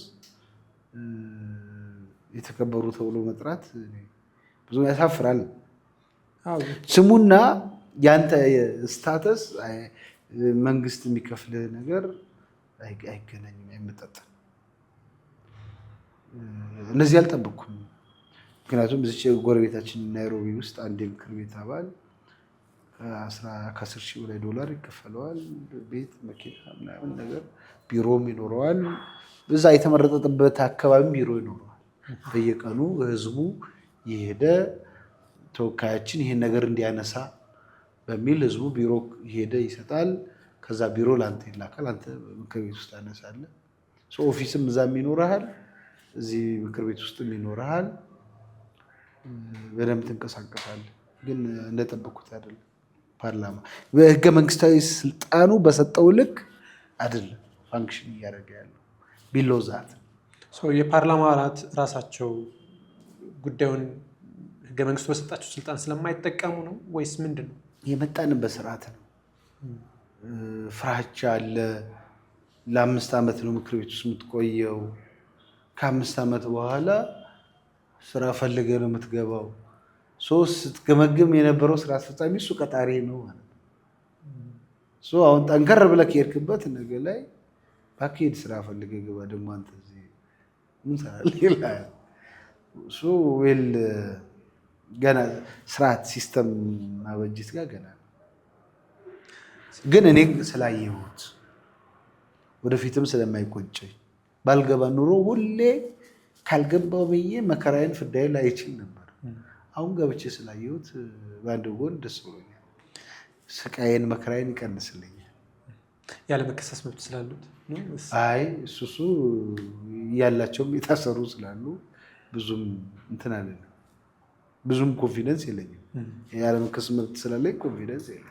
የተከበሩ ተብሎ መጥራት ብዙ ያሳፍራል። ስሙና ያንተ ስታተስ መንግስት የሚከፍልህ ነገር አይገናኝም፣ አይመጣጠንም። እነዚህ አልጠበቅኩም። ምክንያቱም እዚች ጎረቤታችን ናይሮቢ ውስጥ አንድ የምክር ቤት አባል ከ10 ሺህ በላይ ዶላር ይከፈለዋል። ቤት፣ መኪና ምናምን ነገር ቢሮም ይኖረዋል። እዛ የተመረጠበት አካባቢም ቢሮ ይኖረዋል። በየቀኑ ህዝቡ የሄደ ተወካያችን ይሄን ነገር እንዲያነሳ በሚል ህዝቡ ቢሮ ሄደ ይሰጣል። ከዛ ቢሮ ለአንተ ይላካል። አንተ ምክር ቤት ውስጥ አነሳለህ። ኦፊስም እዛም ይኖርሃል፣ እዚህ ምክር ቤት ውስጥም ይኖርሃል። በደንብ ትንቀሳቀሳለህ። ግን እንደጠበኩት አይደለም። ፓርላማ በህገ መንግስታዊ ስልጣኑ በሰጠው ልክ አይደለም ፋንክሽን እያደረገ ያለው ቢሎዛት። የፓርላማ አባላት ራሳቸው ጉዳዩን ህገ መንግስቱ በሰጣቸው ስልጣን ስለማይጠቀሙ ነው ወይስ ምንድን ነው? የመጣንበት ስርዓት ነው። ፍራቻ አለ። ለ5 ዓመት ነው ምክር ቤት ውስጥ የምትቆየው። ከ5 ዓመት በኋላ ስራ ፈልገ ነው የምትገባው። ስትገመግም የነበረው ስራ አስፈጻሚ እሱ ቀጣሪ ነው ማለት ነው። አሁን ጠንከር ብለህ ከሄድክበት ነገ ላይ ፓኬጅ ስራ ፈልገ ግባ ደግሞ አንተ እዚህ ምን ሰራለህ ይላል። ዌል ገና ስርዓት ሲስተም ማበጀት ጋር ገና ነው። ግን እኔ ስላየሁት ወደፊትም ስለማይቆጨኝ ባልገባ ኑሮ ሁሌ ካልገባው ብዬ መከራዬን ፍዳይ ላይ አይችል ነበር። አሁን ገብቼ ስላየሁት በአንድ ጎን ደስ ብሎኛል። ስቃዬን መከራዬን ይቀንስልኛል። ያለ መከሰስ መብት ስላሉት አይ እሱ ያላቸውም የታሰሩ ስላሉ ብዙም እንትን አለኝ። ብዙም ኮንፊደንስ የለኝም። ያለ መከሰስ መብት ስላለኝ ኮንፊደንስ የለኝም።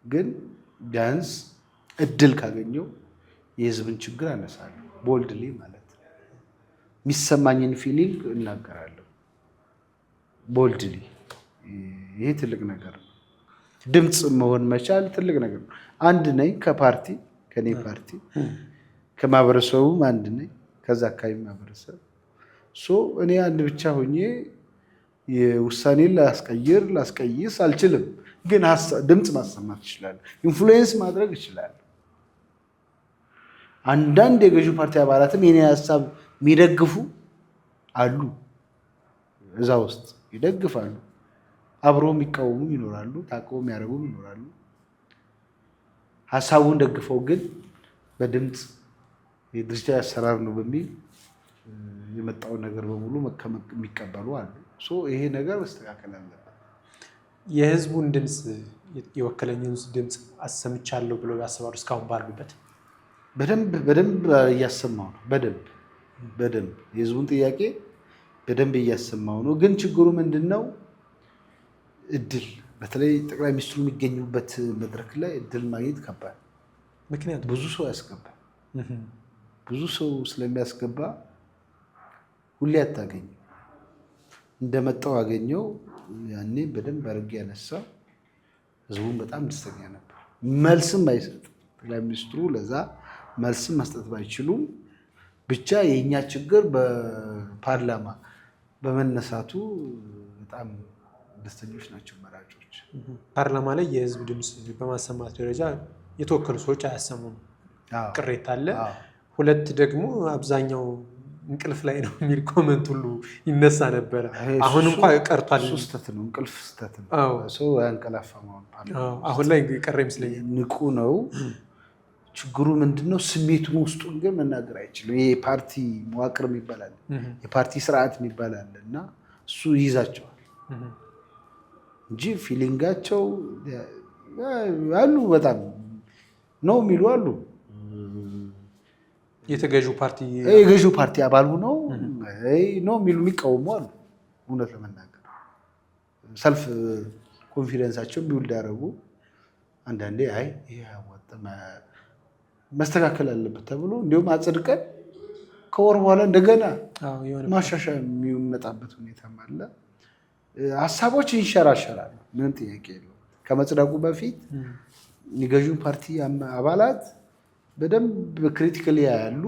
ግን ቢያንስ እድል ካገኘው የህዝብን ችግር አነሳለሁ። ቦልድሊ ማለት የሚሰማኝን ፊሊንግ እናገራለሁ። ቦልድሊ ይሄ ትልቅ ነገር ነው። ድምፅ መሆን መቻል ትልቅ ነገር ነው። አንድ ነኝ ከኔ ፓርቲ ከማህበረሰቡም አንድ ነኝ ከዛ አካባቢ ማህበረሰብ እኔ አንድ ብቻ ሆኜ የውሳኔን ላስቀይስ አልችልም። ግን ድምፅ ማሰማት ይችላል። ኢንፍሉዌንስ ማድረግ ይችላል። አንዳንድ የገዢው ፓርቲ አባላትም የኔ ሀሳብ የሚደግፉ አሉ። እዛ ውስጥ ይደግፋሉ። አብሮ የሚቃወሙ ይኖራሉ። ታቅቦ የሚያደርጉ ይኖራሉ። ሀሳቡን ደግፈው ግን በድምፅ የድርጅት አሰራር ነው በሚል የመጣውን ነገር በሙሉ የሚቀበሉ አሉ። ይሄ ነገር መስተካከል አለበት። የህዝቡን ድምፅ የወከለኝን ድምፅ አሰምቻለሁ ብለው ያስባሉ? እስካሁን ባሉበት በደንብ እያሰማው ነው። በደንብ የህዝቡን ጥያቄ በደንብ እያሰማው ነው። ግን ችግሩ ምንድን ነው? እድል በተለይ ጠቅላይ ሚኒስትሩ የሚገኙበት መድረክ ላይ እድል ማግኘት ከባድ። ምክንያቱም ብዙ ሰው ያስገባል። ብዙ ሰው ስለሚያስገባ ሁሌ አታገኝም። እንደመጣው አገኘው። ያኔ በደንብ አድርጌ ያነሳው ህዝቡን በጣም ደስተኛ ነበር። መልስም አይሰጥ ጠቅላይ ሚኒስትሩ ለዛ መልስም መስጠት ባይችሉም ብቻ የእኛ ችግር በፓርላማ በመነሳቱ በጣም ደስተኞች ናቸው መራጮች። ፓርላማ ላይ የህዝብ ድምፅ በማሰማት ደረጃ የተወከሉ ሰዎች አያሰሙም። ቅሬታ አለ። ሁለት ደግሞ አብዛኛው እንቅልፍ ላይ ነው የሚል ኮመንት ሁሉ ይነሳ ነበረ። አሁን እንኳን ቀርቷል። ስህተት ነው። እንቅልፍ ስህተት ነው። ሰው ያንቀላፋው አሁን ላይ ቀረ ይመስለኛል። ንቁ ነው። ችግሩ ምንድነው? ስሜቱን ውስጡን ግን መናገር አይችልም። ይሄ የፓርቲ መዋቅር ይባላል፣ የፓርቲ ስርዓት ይባላል እና እሱ ይይዛቸዋል እንጂ ፊሊንጋቸው አሉ። በጣም ነው የሚሉ አሉ። የገዢው ፓርቲ አባል ሆነው ነው የሚሉ የሚቃወሙ አሉ። እውነት ለመናገር ሰልፍ ኮንፊደንሳቸው ቢውልድ ያደረጉ አንዳንዴ ይሄ መስተካከል አለበት ተብሎ እንዲሁም አጽድቀን ከወር በኋላ እንደገና ማሻሻያ የሚመጣበት ሁኔታም አለ። ሀሳቦች ይንሸራሸራሉ። ምንም ጥያቄ የለውም። ከመጽደቁ በፊት የገዢው ፓርቲ አባላት በደንብ ክሪቲካሊ ያሉ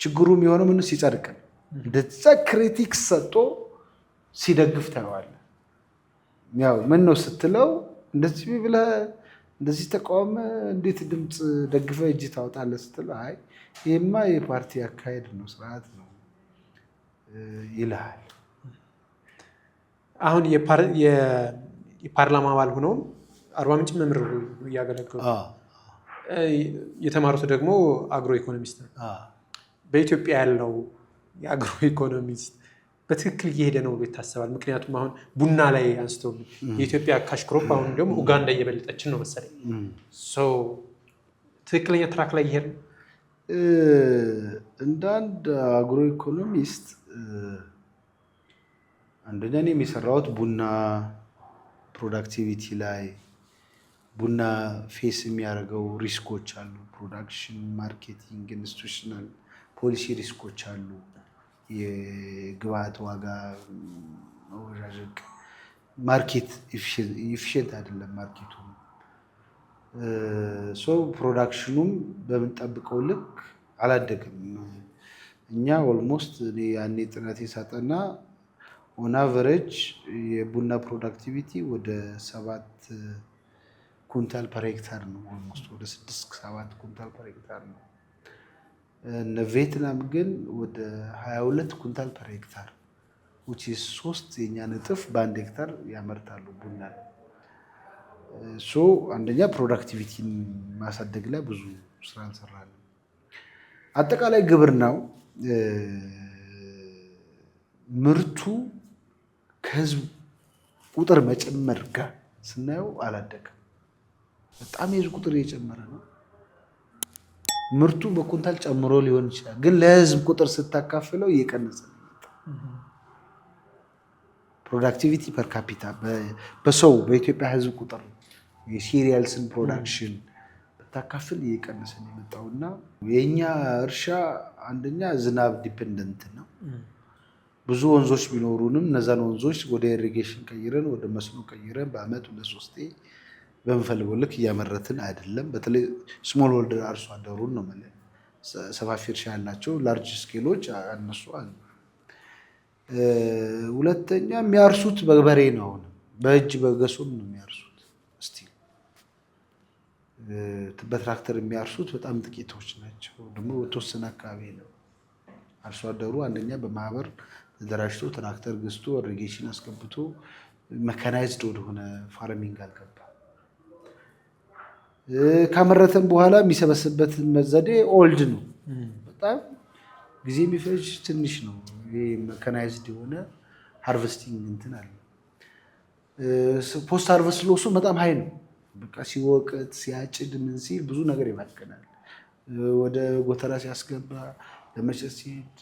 ችግሩ የሚሆነው ምን ሲጸድቅ እንደዛ ክሪቲክስ ሰጥቶ ሲደግፍ ታየዋለህ። ያው ምን ነው ስትለው እንደዚህ ብለህ እንደዚህ ተቃውመ እንዴት ድምፅ ደግፈ እጅ ታወጣለህ ስትለው ይሄማ የፓርቲ አካሄድ ነው፣ ስርዓት ነው ይልሃል። አሁን የፓርላማ አባል ሆነው አርባ ምንጭ መምህር እያገለገሉ የተማሩት ደግሞ አግሮ ኢኮኖሚስት ነው። በኢትዮጵያ ያለው የአግሮ ኢኮኖሚስት በትክክል እየሄደ ነው ብሎ ይታሰባል? ምክንያቱም አሁን ቡና ላይ አንስተው የኢትዮጵያ ካሽ ክሮፕ አሁን ደግሞ ኡጋንዳ እየበለጠችን ነው መሰለኝ። ትክክለኛ ትራክ ላይ ይሄድ ነው? እንደ አንድ አግሮ ኢኮኖሚስት አንደኛ እኔም የሰራሁት ቡና ፕሮዳክቲቪቲ ላይ ቡና ፌስ የሚያደርገው ሪስኮች አሉ። ፕሮዳክሽን፣ ማርኬቲንግ፣ ኢንስቲቱሽናል ፖሊሲ ሪስኮች አሉ። የግብአት ዋጋ መወዣዠቅ፣ ማርኬት ኢፊሽንት አይደለም ማርኬቱ። ሰው ፕሮዳክሽኑም በምንጠብቀው ልክ አላደገም። እኛ ኦልሞስት ያኔ ጥናቴ ሳጠና ኦን አቨሬጅ የቡና ፕሮዳክቲቪቲ ወደ 7 ኩንታል ፐር ሄክታር ነው። ኦልሞስት ወደ 6-7 ኩንታል ፐር ሄክታር ነው። እነ ቪየትናም ግን ወደ 22 ኩንታል ፐር ሄክታር which is 3 የኛ ነጥፍ በአንድ ሄክታር ያመርታሉ ቡና። አንደኛ ፕሮዳክቲቪቲን ማሳደግ ላይ ብዙ ስራ እንሰራለን። አጠቃላይ ግብርናው ምርቱ ከህዝብ ቁጥር መጨመር ጋር ስናየው አላደገም። በጣም የህዝብ ቁጥር እየጨመረ ነው። ምርቱ በኩንታል ጨምሮ ሊሆን ይችላል፣ ግን ለህዝብ ቁጥር ስታካፍለው እየቀነሰ ነው። ፕሮዳክቲቪቲ ፐር ካፒታ በሰው በኢትዮጵያ ህዝብ ቁጥር የሲሪያልስን ፕሮዳክሽን ብታካፍል እየቀነሰ ነው የመጣው እና የእኛ እርሻ አንደኛ ዝናብ ዲፔንደንት ነው። ብዙ ወንዞች ቢኖሩንም እነዛን ወንዞች ወደ ኢሪጌሽን ቀይረን ወደ መስኖ ቀይረን በአመት 2-3 በምፈልገው ልክ እያመረትን አይደለም። በተለይ ስሞል ሆልደር አርሶ አደሩን ነው ማለት ሰፋፊ እርሻ ያላቸው ላርጅ ስኬሎች እነሱ አሉ። ሁለተኛ የሚያርሱት በበሬ ነው። በእጅ በገሱም ነው የሚያርሱት። እስቲ በትራክተር የሚያርሱት በጣም ጥቂቶች ናቸው። ደግሞ በተወሰነ አካባቢ ነው። አርሶ አደሩ አንደኛ በማህበር ተደራጅቶ ትራክተር ገዝቶ ኢሪጌሽን አስገብቶ መካናይዝድ ወደሆነ ፋርሚንግ አልገባ። ካመረተም በኋላ የሚሰበስብበት ዘዴ ኦልድ ነው። በጣም ጊዜ የሚፈጅ ትንሽ ነው። ይሄ መካናይዝድ የሆነ ሃርቨስቲንግ እንትን አለ። ፖስት ሃርቨስት ሎሱ በጣም ሀይ ነው። በቃ ሲወቅት ሲያጭድ ምን ሲል ብዙ ነገር ይባክናል። ወደ ጎተራ ሲያስገባ ለመሸጥ ሲሄድ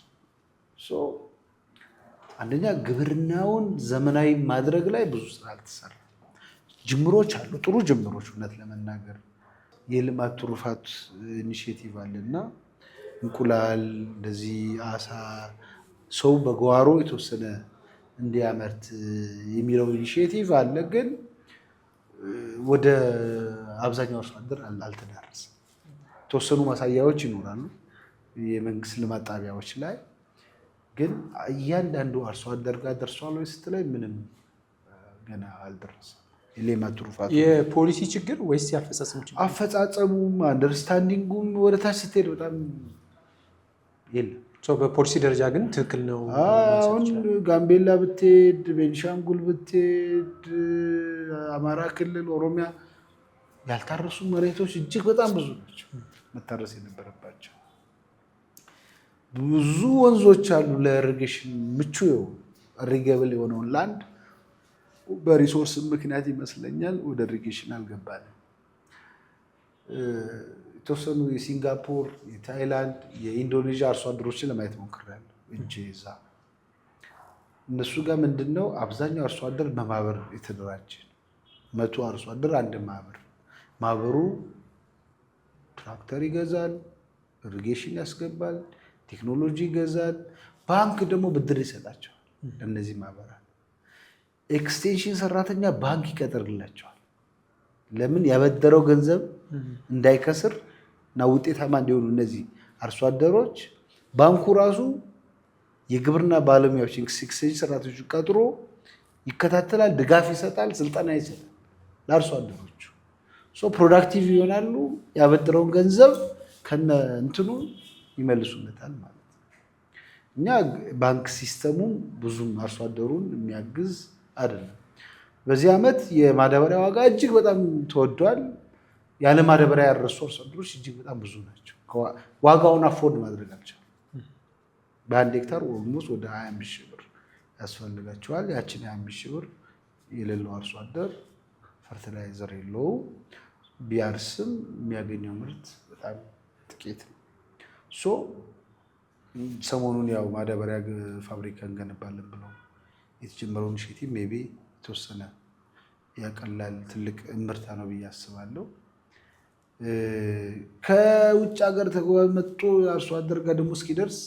አንደኛ ግብርናውን ዘመናዊ ማድረግ ላይ ብዙ ስራ አልተሰራ። ጅምሮች አሉ፣ ጥሩ ጅምሮች። እውነት ለመናገር የልማት ትሩፋት ኢኒሼቲቭ አለና እንቁላል እንደዚህ አሳ ሰው በጓሮ የተወሰነ እንዲያመርት የሚለው ኢኒሼቲቭ አለ። ግን ወደ አብዛኛው አርሶ አደር አልተዳረሰም። የተወሰኑ ማሳያዎች ይኖራሉ የመንግስት ልማት ጣቢያዎች ላይ፣ ግን እያንዳንዱ አርሶ አደር ጋር ደርሷል ወይ ስትለኝ ምንም ገና አልደረሰም። የሌማት ትሩፋቱ የፖሊሲ ችግር ወይስ ያፈጻጸም ችግር? አፈጻጸሙም አንደርስታንዲንጉም ወደ ታች ስትሄድ በጣም የለም። በፖሊሲ ደረጃ ግን ትክክል ነው። አሁን ጋምቤላ ብትሄድ፣ ቤንሻንጉል ብትሄድ፣ አማራ ክልል፣ ኦሮሚያ ያልታረሱ መሬቶች እጅግ በጣም ብዙ ናቸው መታረስ የነበረባቸው። ብዙ ወንዞች አሉ ለኢሪጌሽን ምቹ ኢሪጌብል የሆነውን ላንድ በሪሶርስ ምክንያት ይመስለኛል ወደ ኢሪጌሽን አልገባንም። የተወሰኑ የሲንጋፖር፣ የታይላንድ፣ የኢንዶኔዥያ አርሶ አደሮችን ለማየት ሞክሬያለሁ እንጂ እዛ እነሱ ጋር ምንድነው አብዛኛው አርሶ አደር በማህበር የተደራጀ 100 አርሶ አደር አንድ ማህበሩ ትራክተር ይገዛል፣ ኢሪጌሽን ያስገባል፣ ቴክኖሎጂ ይገዛል። ባንክ ደግሞ ብድር ይሰጣቸዋል። እነዚህ ማህበራት ኤክስቴንሽን ሰራተኛ ባንክ ይቀጥርላቸዋል። ለምን? ያበደረው ገንዘብ እንዳይከስር እና ውጤታማ እንዲሆኑ እነዚህ አርሶ አደሮች ባንኩ ራሱ የግብርና ባለሙያዎች ኤክስቴንሽን ሰራተኞች ቀጥሮ ይከታተላል፣ ድጋፍ ይሰጣል፣ ስልጠና ይሰጣል ለአርሶ አደሮቹ። ፕሮዳክቲቭ ይሆናሉ። ያበደረውን ገንዘብ ከነ እንትኑ ይመልሱለታል ማለት ነው። እኛ ባንክ ሲስተሙ ብዙም አርሶ አደሩን የሚያግዝ አይደለም። በዚህ ዓመት የማዳበሪያ ዋጋ እጅግ በጣም ተወዷል። ያለ ማዳበሪያ ያረሱ አርሶ አደሮች እጅግ በጣም ብዙ ናቸው። ዋጋውን አፎርድ ማድረግ አልቻሉም። በአንድ ሄክታር ኦልሞስት ወደ 25 ሺህ ብር ያስፈልጋቸዋል። ያችን 25 ሺህ ብር የሌለው አርሶ አደር ፈርቲላይዘር የለው፣ ቢያርስም የሚያገኘው ምርት በጣም ጥቂት ነው። ሰሞኑን ያው ማዳበሪያ ፋብሪካ እንገነባለን ብለው የተጀመረው ኢኒሼቲቭ ሜይ ቢ የተወሰነ ያቀላል፣ ትልቅ እምርታ ነው ብዬ አስባለሁ። ከውጭ ሀገር ተመጥቶ አርሶ አደር ጋር ደግሞ እስኪደርስ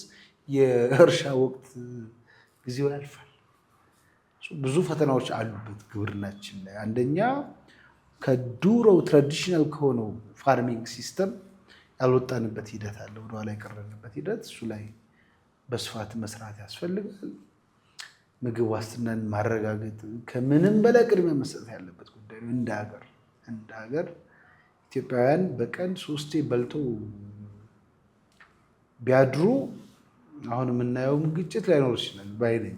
የእርሻ ወቅት ጊዜው ያልፋል። ብዙ ፈተናዎች አሉበት ግብርናችን ላይ። አንደኛ ከዱሮው ትራዲሽናል ከሆነው ፋርሚንግ ሲስተም ያልወጣንበት ሂደት አለ፣ ወደኋላ የቀረንበት ሂደት። እሱ ላይ በስፋት መስራት ያስፈልጋል። ምግብ ዋስትናን ማረጋገጥ ከምንም በላይ ቅድሚያ መስጠት ያለበት ጉዳይ ነው። እንደ ሀገር ኢትዮጵያውያን በቀን 3 በልተው ቢያድሩ አሁን የምናየውም ግጭት ላይኖር ይችላል ባይነኝ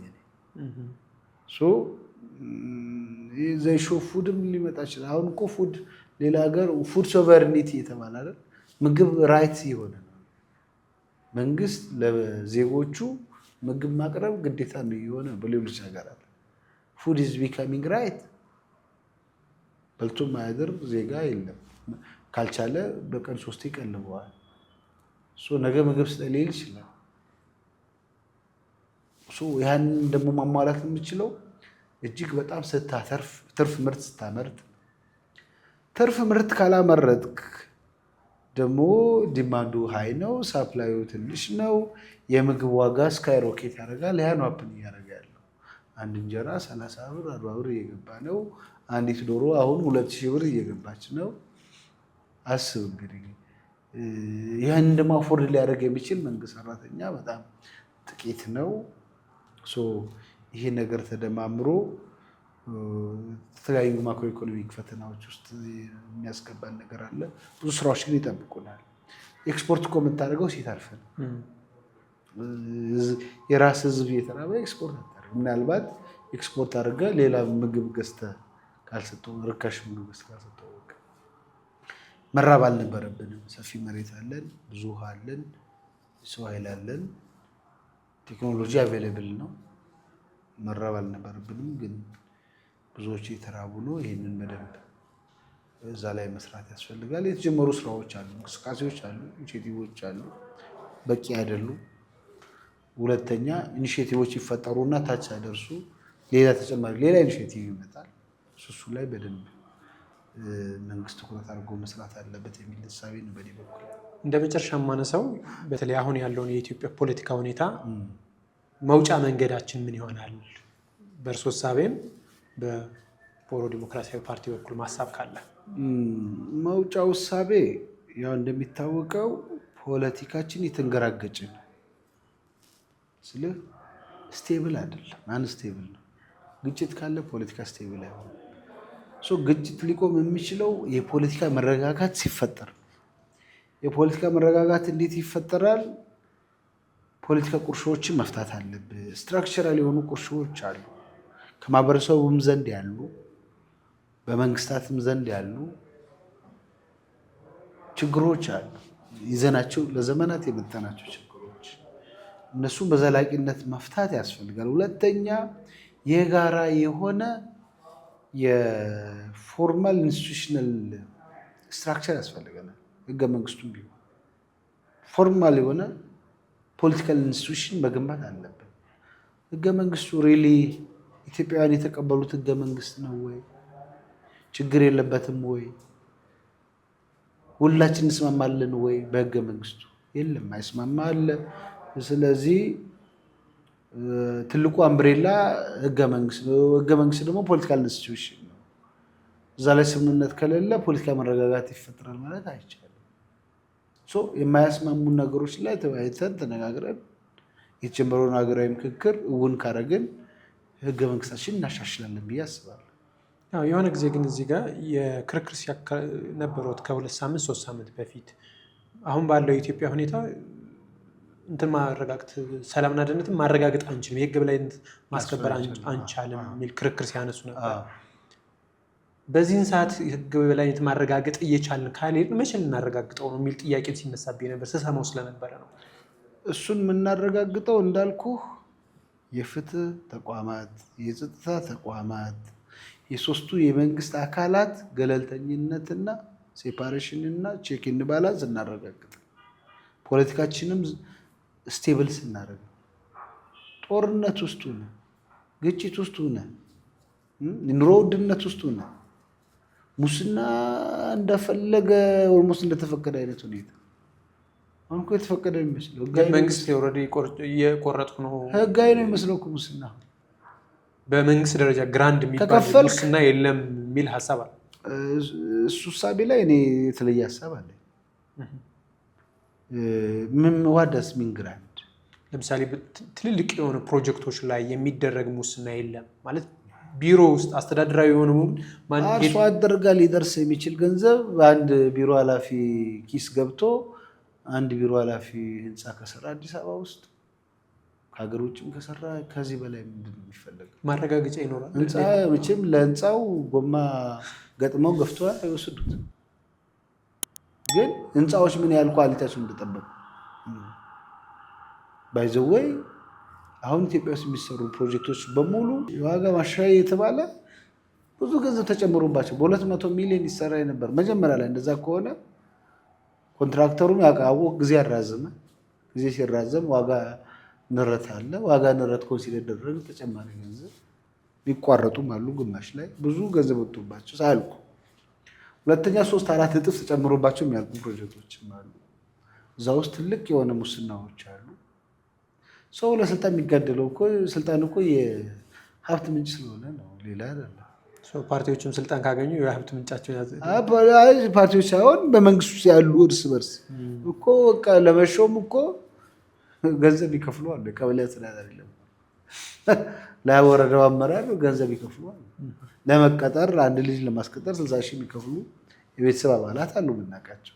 ዘይሾ ፉድም ሊመጣ ይችላል። አሁን እኮ ፉድ ሌላ ሀገር ፉድ ሶቨርኒቲ የተባለ አይደል? ምግብ ራይት የሆነ ነው። መንግስት ለዜጎቹ ምግብ ማቅረብ ግዴታ ነው የሆነ በሌሎች ሀገራት ፉድ ኢዝ ቢካሚንግ ራይት። በልቶ ማያድር ዜጋ የለም። ካልቻለ በቀን 3 ይቀልበዋል። ነገ ምግብ ስለሌለ ይችላል። ያንን ደግሞ ማሟላት የምችለው እጅግ በጣም ስታተርፍ፣ ትርፍ ምርት ስታመርት። ትርፍ ምርት ካላመረትክ ደግሞ ዲማንዱ ሃይ ነው፣ ሳፕላዩ ትንሽ ነው። የምግብ ዋጋ ስካይ ሮኬት ያደርጋል። ያ ነው አፕን እያደረገ ያለው። አንድ እንጀራ 30 ብር 40 ብር እየገባ ነው። አንዲት ዶሮ አሁን 2000 ብር እየገባች ነው። አስብ እንግዲህ ይህን ደግሞ አፎርድ ሊያደርግ የሚችል መንግስት ሰራተኛ በጣም ጥቂት ነው። ይሄ ነገር ተደማምሮ የተለያዩ ማክሮ ኢኮኖሚክ ፈተናዎች ውስጥ የሚያስገባን ነገር አለ። ብዙ ስራዎች ግን ይጠብቁናል። ኤክስፖርት እኮ የምታደርገው ሲታልፍ ነው። የራስ ህዝብ እየተራበ ኤክስፖርት አታደርግ። ምናልባት ኤክስፖርት አድርገህ ሌላ ምግብ ገዝተህ ካልሰጠው፣ ርካሽ ምግብ ገዝተህ ካልሰጠው መራብ አልነበረብንም። ሰፊ መሬት አለን፣ ብዙ ውሃ አለን፣ ሰው ኃይል አለን፣ ቴክኖሎጂ አቬይላብል ነው። መራብ አልነበረብንም፣ ግን ብዙዎች የተራቡ ነው። ይህንን በደንብ እዛ ላይ መስራት ያስፈልጋል። የተጀመሩ ስራዎች አሉ፣ እንቅስቃሴዎች አሉ፣ ኢኒሼቲቮች አሉ፣ በቂ አይደሉም። ሁለተኛ ኢኒሼቲቮች ይፈጠሩና ታች ሳይደርሱ ሌላ ተጨማሪ ሌላ ኢኒሼቲቭ ይመጣል። እሱ ላይ በደንብ መንግስት ትኩረት አድርጎ መስራት አለበት የሚል ሀሳቤ ነው በእኔ በኩል። እንደ መጨረሻ የማነሳው በተለይ አሁን ያለውን የኢትዮጵያ ፖለቲካ ሁኔታ መውጫ መንገዳችን ምን ይሆናል? በእርሶ ሀሳቤም በኦሮሞ ዲሞክራሲያዊ ፓርቲ በኩል ማሳብ ካለ። መውጫው ሀሳቤ ያው እንደሚታወቀው ፖለቲካችን የተንገራገጭ ነው። ስልህ ስቴብል አይደለም፣ አንስቴብል ነው። ግጭት ካለ ፖለቲካ ስቴብል አይሆንም። ግጭት ሊቆም የሚችለው የፖለቲካ መረጋጋት ሲፈጠር። የፖለቲካ መረጋጋት እንዴት ይፈጠራል? ፖለቲካ ቁርሾዎችን መፍታት አለብህ። ስትራክቸራል የሆኑ ቁርሾዎች አሉ፣ ከማህበረሰቡም ዘንድ ያሉ፣ በመንግስታትም ዘንድ ያሉ ችግሮች አሉ። ይዘናቸው ለዘመናት የመጣናቸው ችግሮች፣ እነሱም በዘላቂነት መፍታት ያስፈልጋል። ሁለተኛ የጋራ የሆነ የፎርማል ኢንስቲቱሽናል ስትራክቸር ያስፈልገናል። ህገ መንግስቱም ቢሆን ፎርማል የሆነ ፖለቲካል ኢንስቲቱሽን መገንባት አለብን። ህገ መንግስቱ ሪሊ ኢትዮጵያውያን የተቀበሉት ህገ መንግስት ነው ወይ? ችግር የለበትም ወይ? ሁላችን እንስማማለን ወይ? በህገ መንግስቱ የለም፣ አይስማማ አለ። ስለዚህ ትልቁ አምብሬላ ህገ መንግስት ነው። ህገ መንግስት ደግሞ ፖለቲካል ኢንስቲትዩሽን ነው። እዛ ላይ ስምምነት ከሌለ ፖለቲካ መረጋጋት ይፈጠራል ማለት አይቻልም። የማያስማሙ ነገሮች ላይ ተወያይተን ተነጋግረን የተጀመረውን ሀገራዊ ምክክር እውን ካረግን ህገ መንግስታችን እናሻሽላለን ብዬ አስባለሁ። የሆነ ጊዜ ግን እዚህ ጋር የክርክር ነበሩት ከ2 ሳምንት 3 ሳምንት በፊት አሁን ባለው የኢትዮጵያ ሁኔታ እንትን ማረጋግጥ ሰላምና ደህንነትን ማረጋገጥ አንችልም፣ የህግ የበላይነት ማስከበር አንቻልም የሚል ክርክር ሲያነሱ ነበር። በዚህን ሰዓት የህግ የበላይነት ማረጋገጥ እየቻልን ካልሄድን መቼ ልናረጋግጠው ነው የሚል ጥያቄ ሲነሳብኝ ነበር፣ ስሰማው ስለነበረ ነው። እሱን የምናረጋግጠው እንዳልኩ የፍትህ ተቋማት፣ የጸጥታ ተቋማት፣ የሶስቱ የመንግስት አካላት ገለልተኝነትና ሴፓሬሽንና ቼክ ኤንድ ባላንስ እናረጋግጥ፣ ፖለቲካችንም ስቴብል ስናደርግ፣ ጦርነት ውስጥ ሆነ፣ ግጭት ውስጥ ሆነ፣ ኑሮ ውድነት ውስጥ ሆነ፣ ሙስና እንደፈለገ ኦልሞስት እንደተፈቀደ አይነት ሁኔታ አሁን እኮ የተፈቀደ ነው የሚመስለው። መንግስት ኦልሬዲ እየቆረጡ ነው። ህጋዊ ነው የሚመስለው እኮ ሙስና። በመንግስት ደረጃ ግራንድ የሚባል ሙስና የለም የሚል ሀሳብ አለ። እሱ እሳቤ ላይ እኔ የተለየ ሀሳብ አለኝ። ምን ዋዳስ ሚን ግራንድ ለምሳሌ ትልልቅ የሆኑ ፕሮጀክቶች ላይ የሚደረግ ሙስና የለም ማለት ቢሮ ውስጥ አስተዳደራዊ የሆኑ አርሶ አደር ጋር ሊደርስ የሚችል ገንዘብ በአንድ ቢሮ ኃላፊ ኪስ ገብቶ አንድ ቢሮ ኃላፊ ህንፃ ከሰራ አዲስ አበባ ውስጥ ከሀገር ውጭም ከሰራ ከዚህ በላይ ምንድን ነው የሚፈለገው? ማረጋገጫ ይኖራል። ህንፃ መቼም ለህንፃው ጎማ ገጥመው ገፍቶ አይወስዱት። ግን ህንፃዎች ምን ያህል ኳሊቲያቸውን እንደጠበቁ ባይዘወይ አሁን ኢትዮጵያ ውስጥ የሚሰሩ ፕሮጀክቶች በሙሉ የዋጋ ማሻሻያ የተባለ ብዙ ገንዘብ ተጨምሮባቸው በ200 ሚሊዮን ይሰራ ነበር መጀመሪያ ላይ። እንደዛ ከሆነ ኮንትራክተሩም ያውቃው ጊዜ ያራዘመ ጊዜ ሲራዘም ዋጋ ንረት አለ። ዋጋ ንረት ኮንሲደር ደረግ ተጨማሪ ገንዘብ ቢቋረጡም አሉ። ግማሽ ላይ ብዙ ገንዘብ ወጥቶባቸው ሳያልቁ ሁለተኛ 3-4 እጥፍ ተጨምሮባቸው የሚያልቁ ፕሮጀክቶችም አሉ። እዛ ውስጥ ትልቅ የሆነ ሙስናዎች አሉ። ሰው ለስልጣን የሚጋደለው እኮ ስልጣን እኮ የሀብት ምንጭ ስለሆነ ነው፣ ሌላ አይደለም። ፓርቲዎችም ስልጣን ካገኙ የሀብት ምንጫቸው ፓርቲዎች ሳይሆን በመንግስት ውስጥ ያሉ እርስ በርስ እኮ በቃ ለመሾም እኮ ገንዘብ ይከፍለዋል። ቀበሌ አስተዳደር የለም ለወረዳው አመራር ገንዘብ ይከፍለዋል። ለመቀጠር አንድ ልጅ ለማስቀጠር 60 ሺህ የሚከፍሉ የቤተሰብ አባላት አሉ የምናውቃቸው።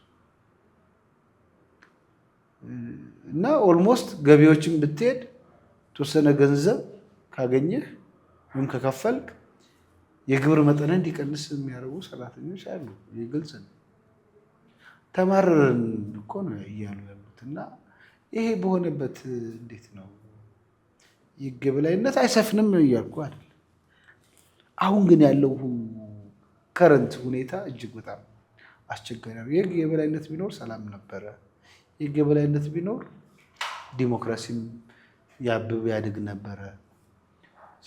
እና ኦልሞስት ገቢዎችን ብትሄድ የተወሰነ ገንዘብ ካገኘህ ወይም ከከፈልክ የግብር መጠን እንዲቀንስ የሚያደርጉ ሰራተኞች አሉ። ይህ ግልጽ ነው። ተማረርን እኮ ነው እያሉ ያሉት። እና ይሄ በሆነበት እንዴት ነው የህግ የበላይነት አይሰፍንም እያልኩ አይደል። አሁን ግን ያለው ከረንት ሁኔታ እጅግ በጣም አስቸጋሪ ነው። የህግ የበላይነት ቢኖር ሰላም ነበረ። የህግ የበላይነት ቢኖር ዲሞክራሲም ያብብ ያድግ ነበረ።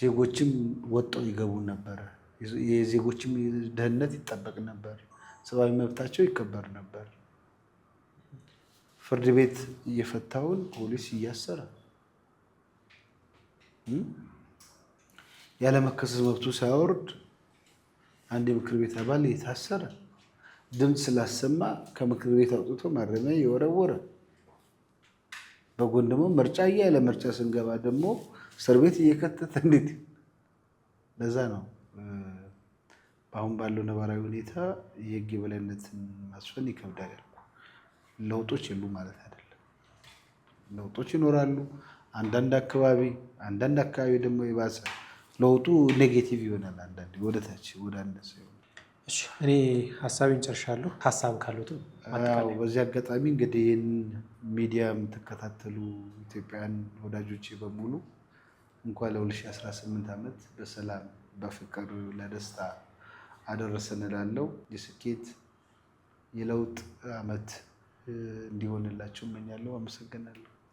ዜጎችም ወጥተው ይገቡ ነበረ። የዜጎችም ደህንነት ይጠበቅ ነበር። ሰብአዊ መብታቸው ይከበር ነበር። ፍርድ ቤት እየፈታውን ፖሊስ እያሰረ ያለመከሰስ መብቱ ሳይወርድ አንድ የምክር ቤት አባል የታሰረ ድምፅ ስላሰማ ከምክር ቤት አውጥቶ ማረሚያ የወረወረ በጎን ደግሞ ምርጫ እያለ ምርጫ ስንገባ ደግሞ እስር ቤት እየከተተ እንዴት! ለዛ ነው አሁን ባለው ነባራዊ ሁኔታ የህግ የበላይነትን ማስፈን ይከብዳል ያልኩ። ለውጦች የሉ ማለት አይደለም። ለውጦች ይኖራሉ። አንዳንድ አካባቢ ደግሞ የባሰ ለውጡ ኔጌቲቭ ይሆናል። አንዳንዴ ወደ ታች ወደ አነሰ ይሆናል። እሺ እኔ ሀሳቤን ጨርሻለሁ። ሀሳብ ካሉት በዚህ አጋጣሚ እንግዲህ ይህን ሚዲያ የምትከታተሉ ኢትዮጵያውያን ወዳጆቼ በሙሉ እንኳን ለ2018 ዓመት በሰላም በፍቅር ለደስታ አደረሰን እላለሁ። የስኬት የለውጥ ዓመት እንዲሆንላችሁ እመኛለሁ።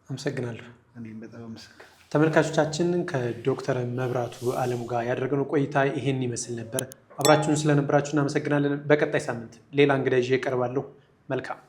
አመሰግናለሁ። እኔም በጣም አመሰግናለሁ። ተመልካቾቻችን ከዶክተር መብራቱ አለሙ ጋር ያደረግነው ቆይታ ይሄን ይመስል ነበር። አብራችሁን ስለነበራችሁ እናመሰግናለን። በቀጣይ ሳምንት ሌላ እንግዳ ይዤ እቀርባለሁ። መልካም